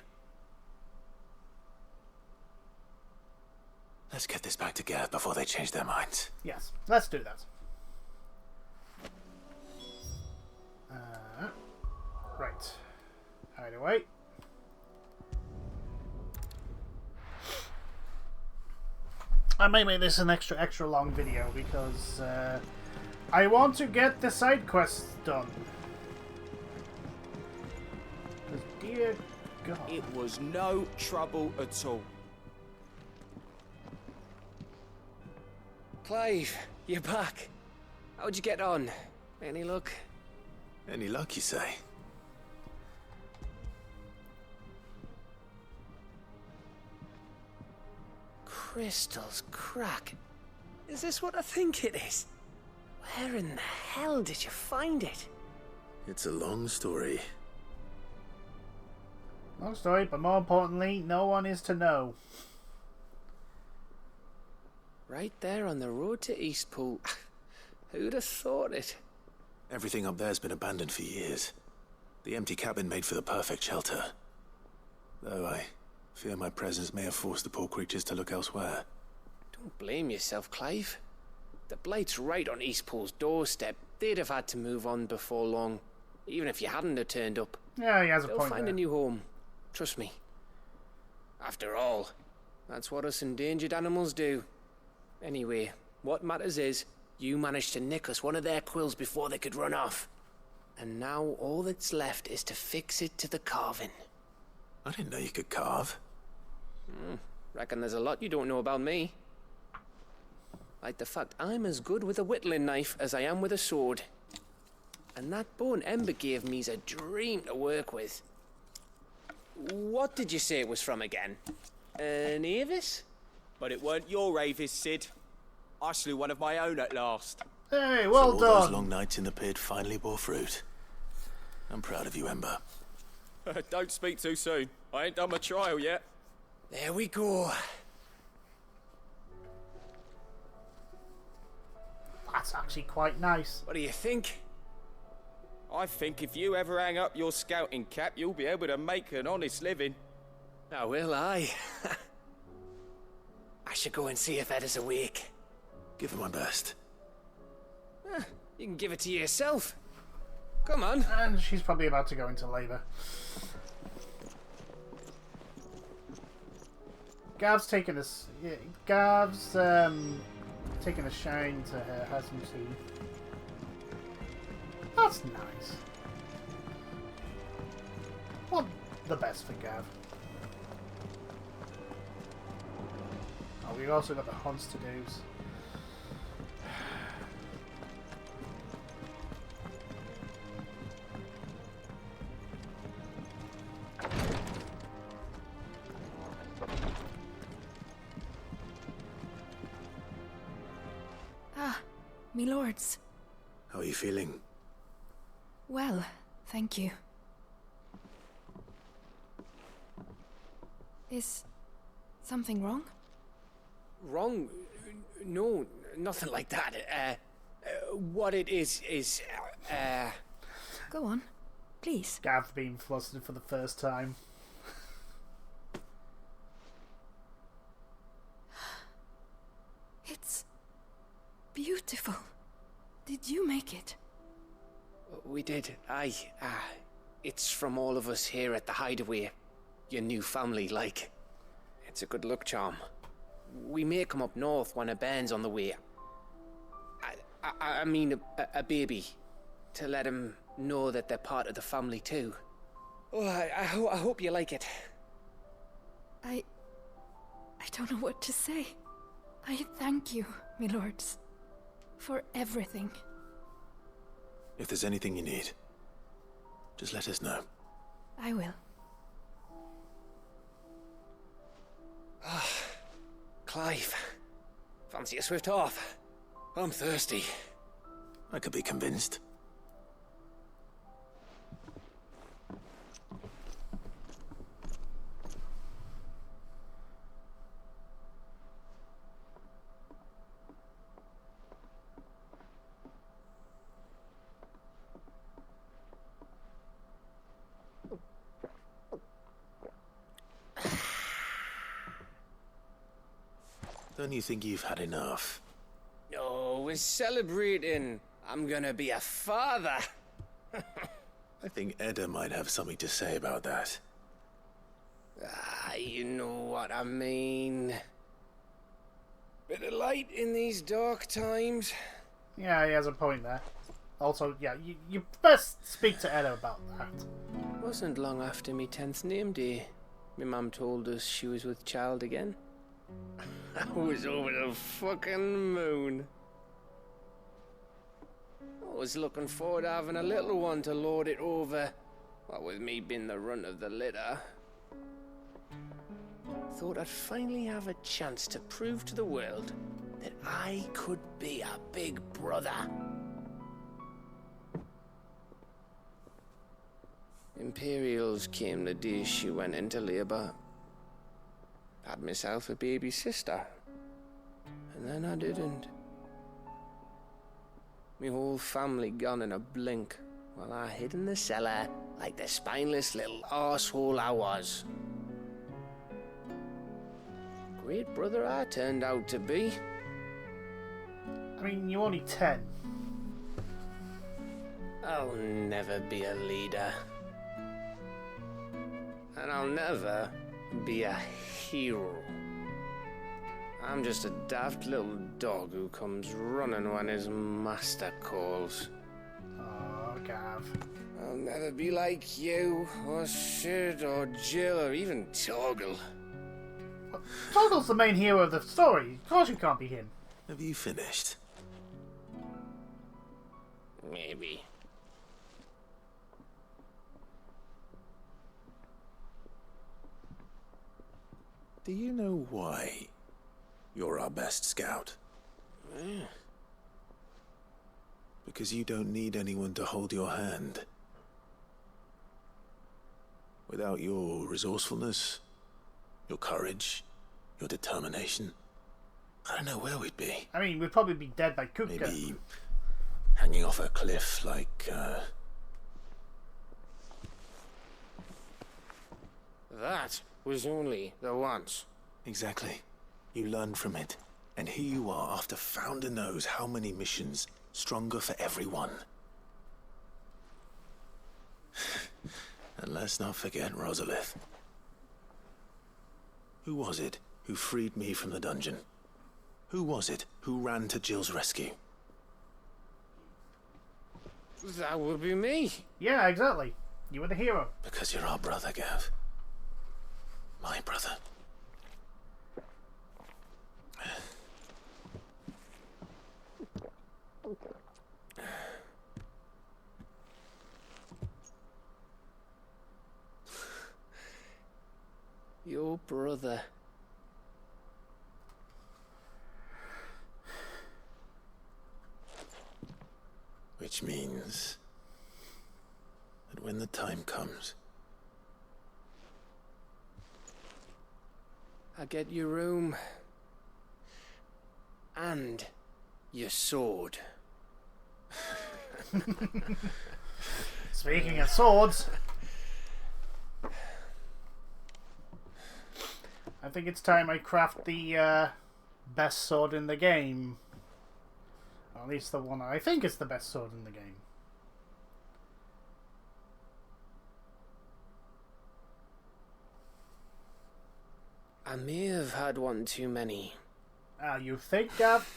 S2: Let's get this back to Gareth before they change their minds.
S1: Yes, let's do that. Right. Hideaway. I may make this an extra long video because I want to get the side quests done. Because dear God.
S7: It was no trouble at all.
S12: Clive, you're back. How'd you get on? Any luck?
S2: Any luck, you say?
S12: Crystal's crack. Is this what I think it is? Where in the hell did you find it?
S2: It's a long story.
S1: Long story, but more importantly, no one is to know.
S12: Right there on the road to Eastpool. Who'd have thought it?
S2: Everything up there's been abandoned for years. The empty cabin made for the perfect shelter. Though I fear my presence may have forced the poor creatures to look elsewhere.
S12: Don't blame yourself, Clive. The Blight's right on Eastpool's doorstep. They'd have had to move on before long, even if you hadn't have turned up.
S1: Yeah, he has a
S12: They'll
S1: point
S12: find
S1: there.
S12: a new home. Trust me. After all, that's what us endangered animals do. Anyway, what matters is, you managed to nick us one of their quills before they could run off. And now all that's left is to fix it to the carving.
S2: I didn't know you could carve.
S12: Reckon there's a lot you don't know about me. Like the fact I'm as good with a whittling knife as I am with a sword. And that bone Ember gave me's a dream to work with. What did you say it was from again? An Avis?
S7: But it weren't your Avis, Sid. I slew one of my own at last.
S1: Hey,
S2: So
S1: well
S2: all
S1: done.
S2: those long nights in the pit finally bore fruit. I'm proud of you, Ember.
S7: Don't speak too soon. I ain't done my trial yet.
S12: There we go.
S1: That's actually quite nice.
S12: What do you think?
S7: I think if you ever hang up your scouting cap, you'll be able to make an honest living.
S12: Oh, will I? I should go and see if Ed is awake.
S2: Give it my best.
S12: You can give it to yourself. Come on.
S1: And she's probably about to go into labour. Gav's taking this. Yeah, Gav's taking a shine to her, hasn't he? That's nice. Well, the best for Gav. Oh, we've also got the hunts to do's.
S4: Ah, me lords.
S2: How are you feeling?
S4: Well, thank you. Is something wrong?
S12: Wrong? No, nothing like that. What it is...
S4: Go on, please.
S1: Gav being flustered for the first time.
S4: It's beautiful. Did you make it?
S12: We did. Aye. It's from all of us here at the Hideaway. Your new family, like. It's a good luck charm. We may come up north when a band's on the way. I mean a baby. To let him know that they're part of the family too. Oh, I hope you like it.
S4: I don't know what to say. I thank you, my lords, for everything.
S2: If there's anything you need, just let us know.
S4: I will.
S12: Clive, fancy a swift off? I'm thirsty.
S2: I could be convinced. Don't you think you've had enough?
S12: No, we're celebrating. I'm gonna be a father.
S2: I think Edda might have something to say about that.
S12: You know what I mean. Bit of light in these dark times.
S1: Yeah, he has a point there. Also, yeah, you best speak to Edda about that.
S12: Wasn't long after me 10th name day. My mum told us she was with child again. I was over the fucking moon. I was looking forward to having a little one to lord it over. What with me being the runt of the litter. Thought I'd finally have a chance to prove to the world that I could be a big brother. Imperials came the day she went into labour. Had myself a baby sister. And then I didn't. My whole family gone in a blink, while I hid in the cellar like the spineless little arsehole I was. Great brother I turned out to be.
S1: I mean, you're only 10.
S12: I'll never be a leader. And I'll never be a hero. I'm just a daft little dog who comes running when his master calls.
S1: Oh, Gav.
S12: I'll never be like you, or Sid, or Jill, or even Torgal.
S1: Toggle's the main hero of the story. Of course you can't be him.
S2: Have you finished?
S12: Maybe.
S2: Do you know why you're our best scout? Because you don't need anyone to hold your hand. Without your resourcefulness, your courage, your determination, I don't know where we'd be.
S1: I mean, we'd probably be dead by Kupka.
S2: Maybe hanging off a cliff like,
S12: That was only the once.
S2: Exactly. You learn from it. And here you are, after Founder knows how many missions, stronger for everyone. And let's not forget Rosalith. Who was it who freed me from the dungeon? Who was it who ran to Jill's rescue?
S12: That would be me.
S1: Yeah, exactly. You were the hero.
S2: Because you're our brother, Gav. My brother.
S12: Your brother.
S2: Which means that when the time comes,
S12: I get your room. And your sword.
S1: Speaking of swords, I think it's time I craft the best sword in the game. Or at least the one I think is the best sword in the game.
S12: I may have had one too many.
S1: Ah, you think, Gav?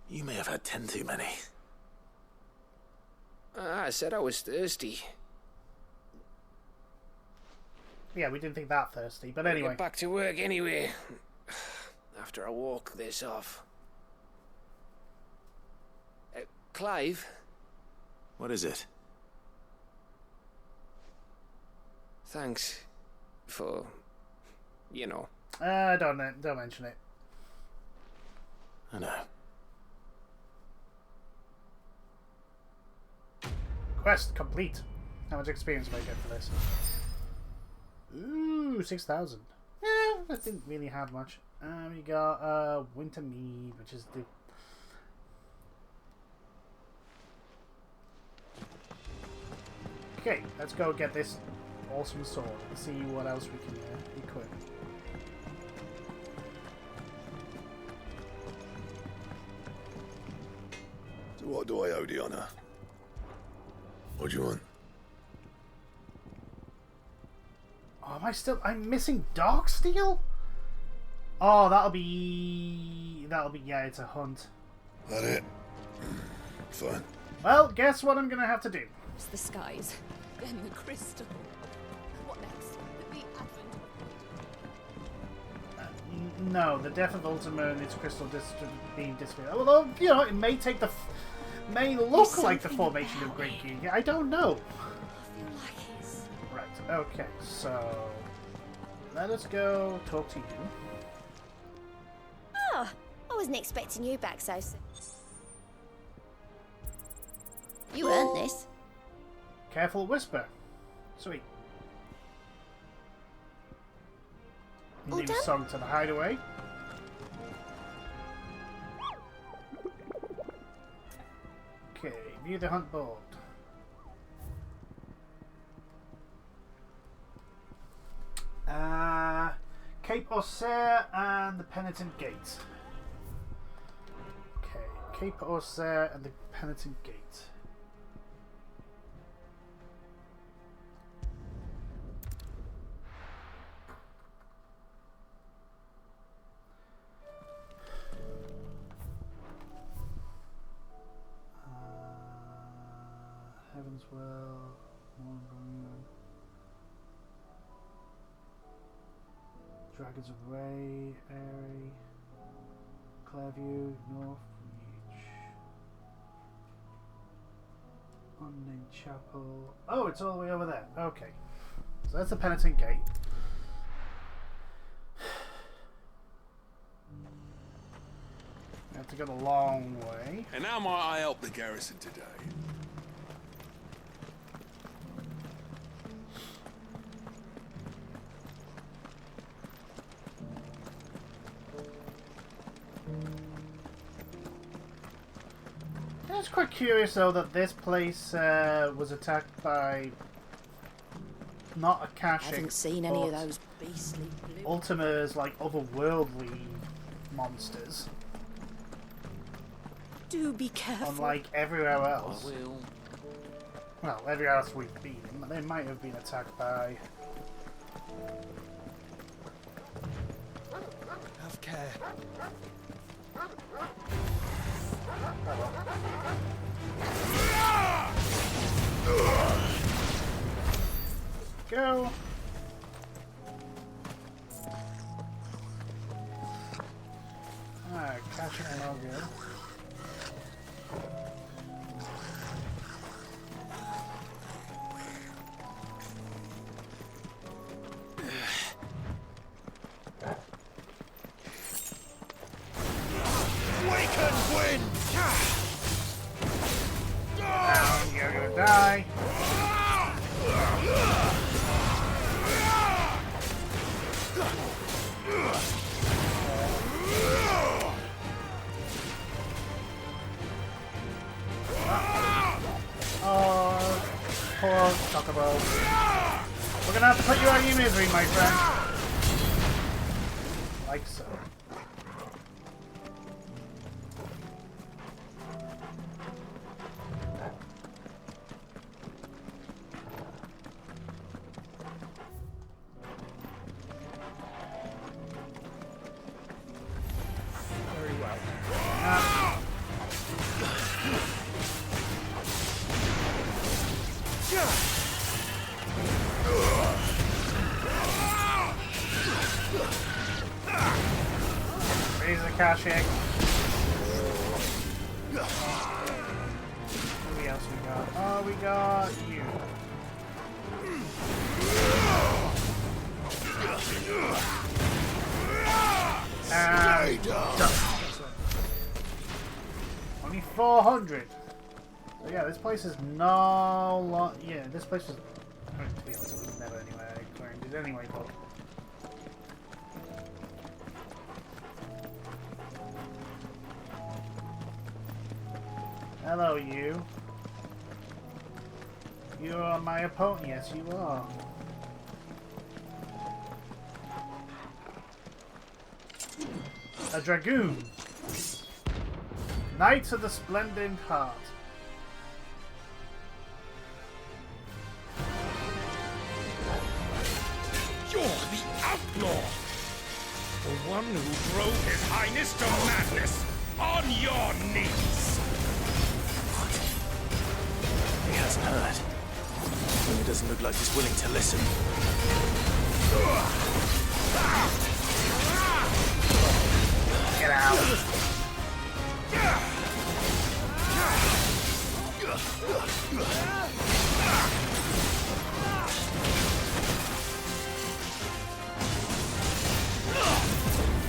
S2: You may have had 10 too many.
S12: I said I was thirsty.
S1: Yeah, we didn't think that thirsty, but
S12: I'll
S1: anyway.
S12: get back to work anyway. After I walk this off. Clive?
S2: What is it?
S12: Thanks for, you know.
S1: Don't mention it.
S2: I know.
S1: Quest complete. How much experience do I get for this? Ooh, 6,000. Yeah, that didn't really have much. We got Winter Mead, which is the... Okay, let's go get this awesome sword and see what else we can equip.
S2: So what do I owe the honor? What do you want?
S1: Oh, I'm missing Darksteel? Oh, that'll be, yeah, it's a hunt.
S2: That it? Fine.
S1: Well, guess what I'm gonna have to do?
S15: It's the skies, then the crystal. What next? The advent of
S1: No, the death of Ultima and its crystal being disappeared. Although, you know, it may take the... may look like the formation of Great King. I don't know. Right, okay, so... let us go talk to you.
S13: Oh, I wasn't expecting you back so soon. You earned this.
S1: Careful whisper. Sweet.
S13: All
S1: Leave
S13: done?
S1: a song to the hideaway. Okay, view the hunt board. Cape Auxerre and the Penitent Gate. Okay, Cape Auxerre and the Penitent Gate. Heaven's Well, Dragons of Ray, Airy, Clairview, North Reach, Unnamed Chapel. Oh, it's all the way over there. Okay. So that's the Penitent Gate. have to go the long way.
S18: And how might I help the garrison today?
S1: I was quite curious though that this place was attacked by not a Kashik.
S4: I haven't seen any of those beastly blue
S1: Ultima's like otherworldly monsters.
S4: Do be careful.
S1: Unlike everywhere else.
S24: I will.
S1: Well, everywhere else we've been, they might have been attacked by.
S3: Have care.
S1: Go. Alright, catching no good. Down, you're gonna die. Oh, poor Chocobo. We're gonna have to put you out of your misery, my friend. Like so.
S3: Very well.
S1: Raise the Kashik. Who else we got? Oh, we got you. And done. Only 400. So yeah, this place is no lot. Yeah, this place was. I mean, to be honest, it was never anywhere I learned it anyway, but. Hello, you. You are my opponent. Yes, you are. A dragoon. Knights of the Splendid Heart.
S5: You're the outlaw! The one who drove His Highness to madness! On your knees!
S2: He hasn't heard. He doesn't look like he's willing to listen.
S1: Get out.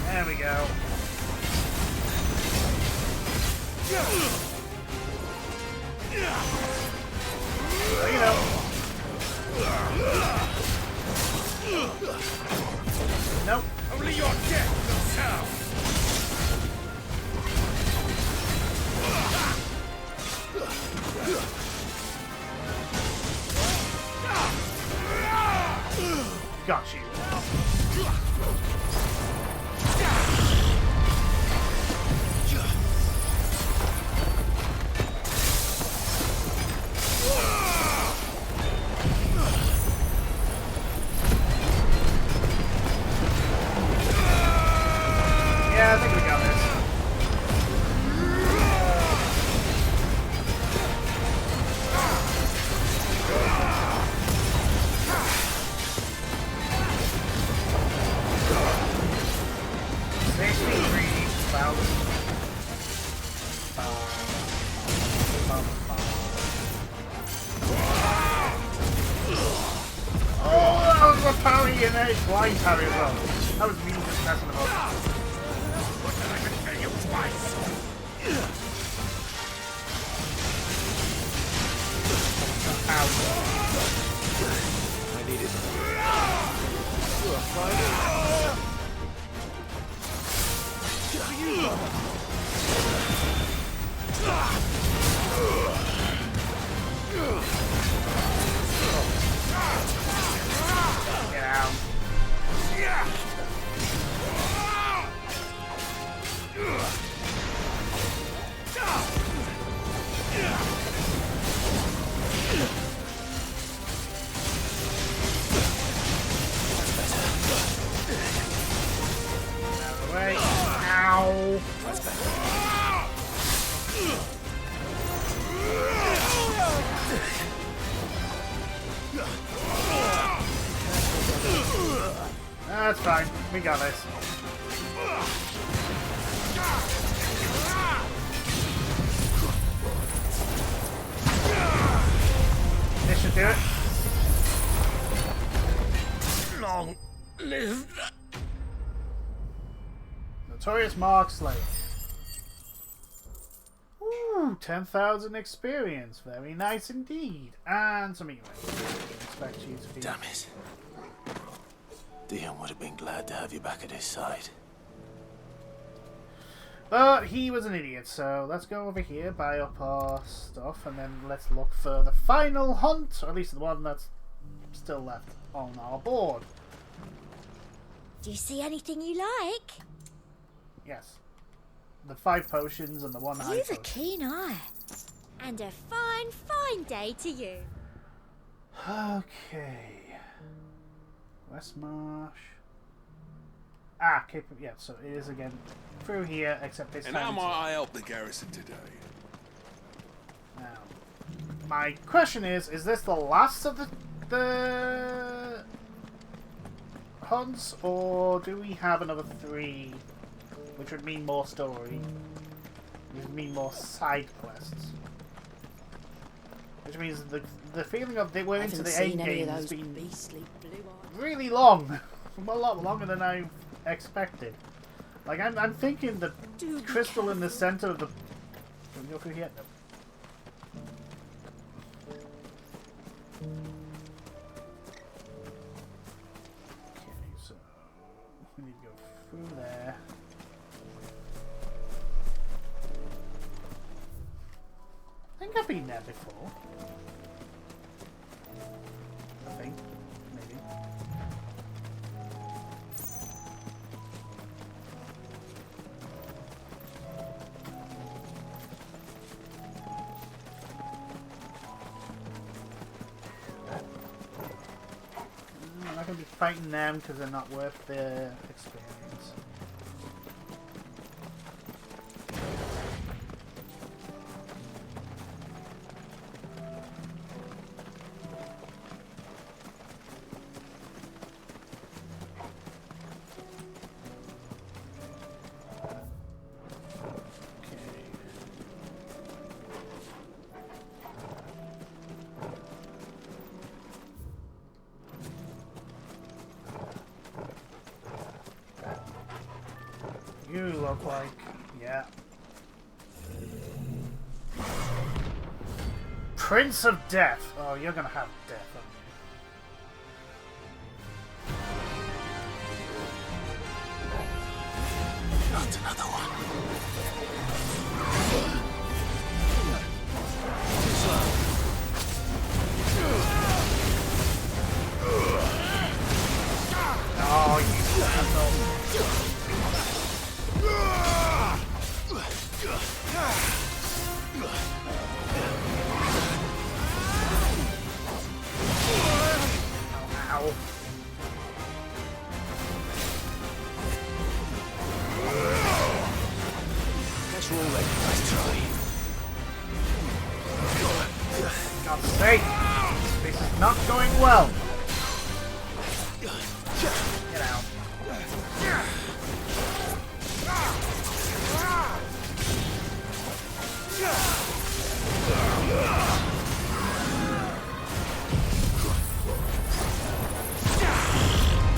S1: There we go. Bring it up. Nope.
S5: Only your death will sound!
S1: Got you. Yeah, I think we got this. Oh, that was a parry and a flying parry as well. That was me just messing about.
S5: What did I tell you twice?
S2: I need it.
S1: Get out. Out of the way. Ow. That's That's fine. We got this. This should do it.
S5: Long live.
S1: Notorious Mark Slayer. Ooh, 10,000 experience. Very nice indeed. And some email. Expect you to be.
S2: Damn it. Dion would have been glad to have you back at his side.
S1: But he was an idiot, so let's go over here, buy up our stuff, and then let's look for the final hunt, or at least the one that's still left on our board.
S6: Do you see anything you like?
S1: Yes. The 5 potions and the 1 high
S6: You've a
S1: potion.
S6: keen eye. And a fine, fine day to you.
S1: Okay. Westmarsh. Ah, yeah, so it is again through here, except this
S18: And
S1: time
S18: how
S1: it's-
S18: might I help the garrison today?
S1: Now, my question is this the last of the hunts, or do we have another 3, which would mean more story, which would mean more side quests? Which means the feeling of they were into the end game has been really long, a lot longer than I expected. Like I'm thinking the crystal in the center of the. Can we go through here? No. Okay, so we need to go through there. I think I've been there before. I think. Maybe. I'm not going to be fighting them because they're not worth the experience. You look like, yeah. Prince of Death. Oh, you're gonna have death, aren't you?
S2: Not another one.
S1: Oh, you asshole. Ow.
S2: Guess we're all ready. Nice try.
S1: God's sake. This is not going well. Get out.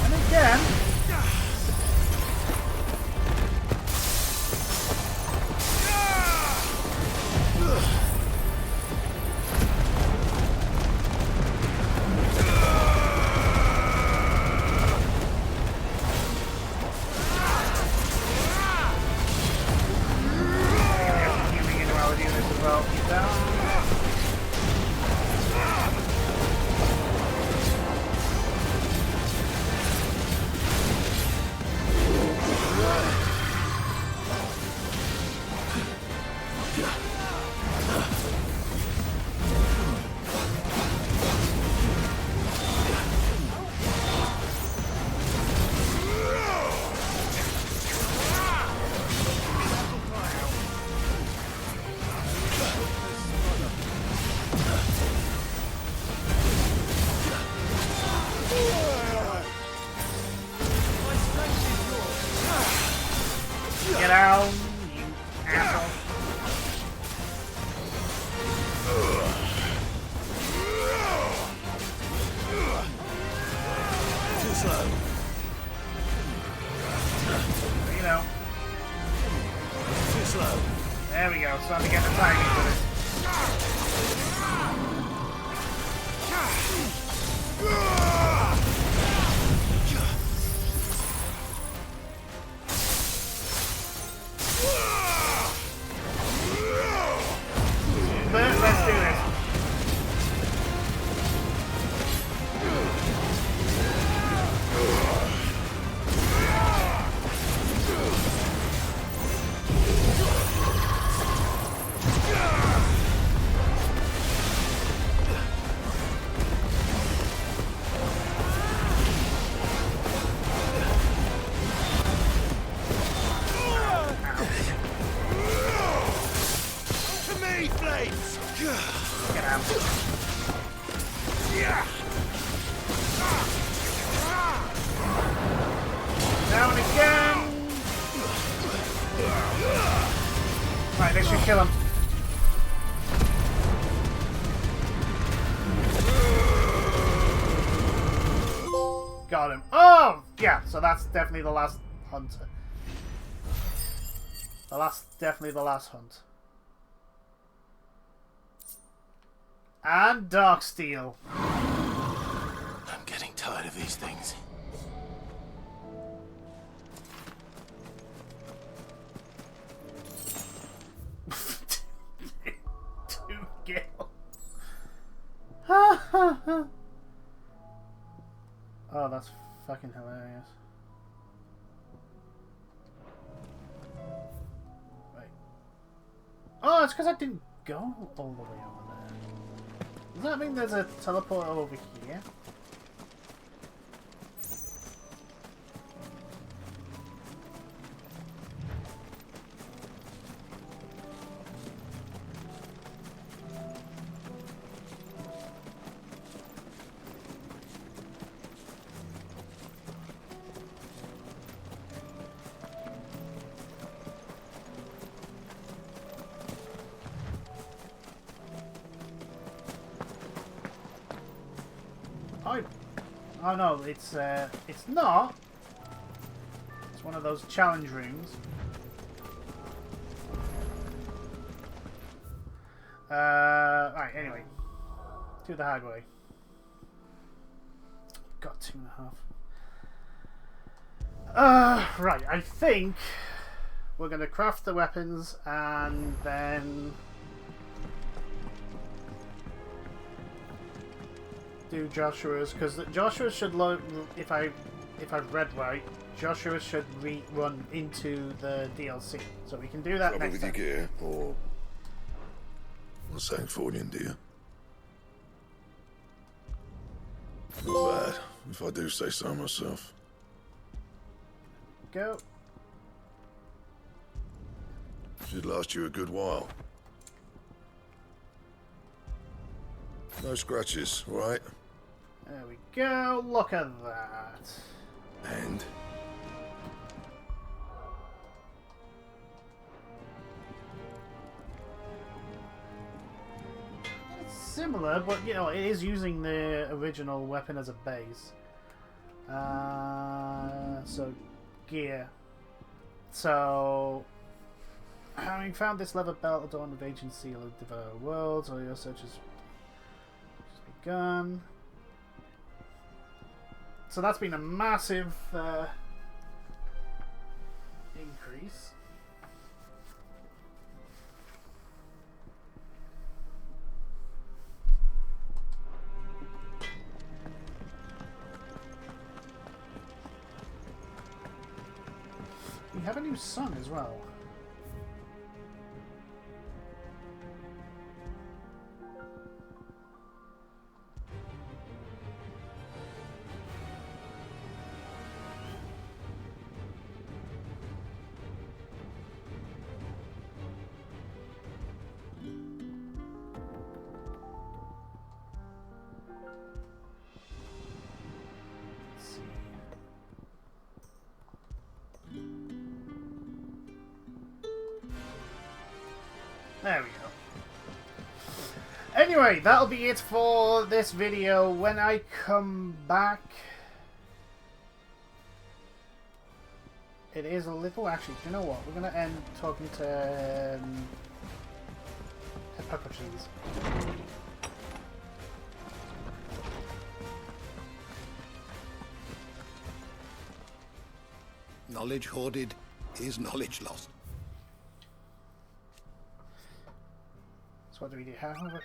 S1: And again. kill him. Got him. Oh! Yeah, so that's definitely the last hunter. Definitely the last hunt. And Darksteel.
S2: I'm getting tired of these things.
S1: Two gil. Ha ha ha. Oh, that's fucking hilarious. Wait. Oh, it's because I didn't go all the way over there. Does that mean there's a teleport over here? Oh no, it's not. It's one of those challenge rooms. Right, anyway. Do the hard way. Got 2.5. Right, I think we're gonna craft the weapons and then do Joshua's, because Joshua should load. If I've read right, Joshua should run into the DLC, so we can do that
S18: Trouble
S1: next
S18: with your
S1: time.
S18: gear, or Sancfordian, do you? Not bad, if I do say so myself.
S1: Go.
S18: Should last you a good while. No scratches, all right?
S1: There we go. Look at that.
S18: And
S1: it's similar, but you know, it is using the original weapon as a base. So gear. So having found this leather belt adorned with ancient seal of devour worlds, all your search has begun. So that's been a massive increase. We have a new song as well. There we go. Anyway, that'll be it for this video. When I come back, it is a little... Actually, do you know what? We're going to end talking to Hippocrates.
S11: Knowledge hoarded is knowledge lost.
S1: So what do we do?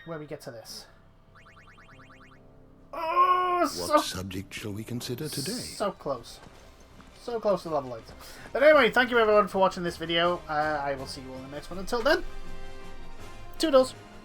S1: Where we get to this? Oh,
S11: What subject shall we consider today?
S1: So close. So close to level 8. But anyway, thank you everyone for watching this video. I will see you all in the next one. Until then, toodles!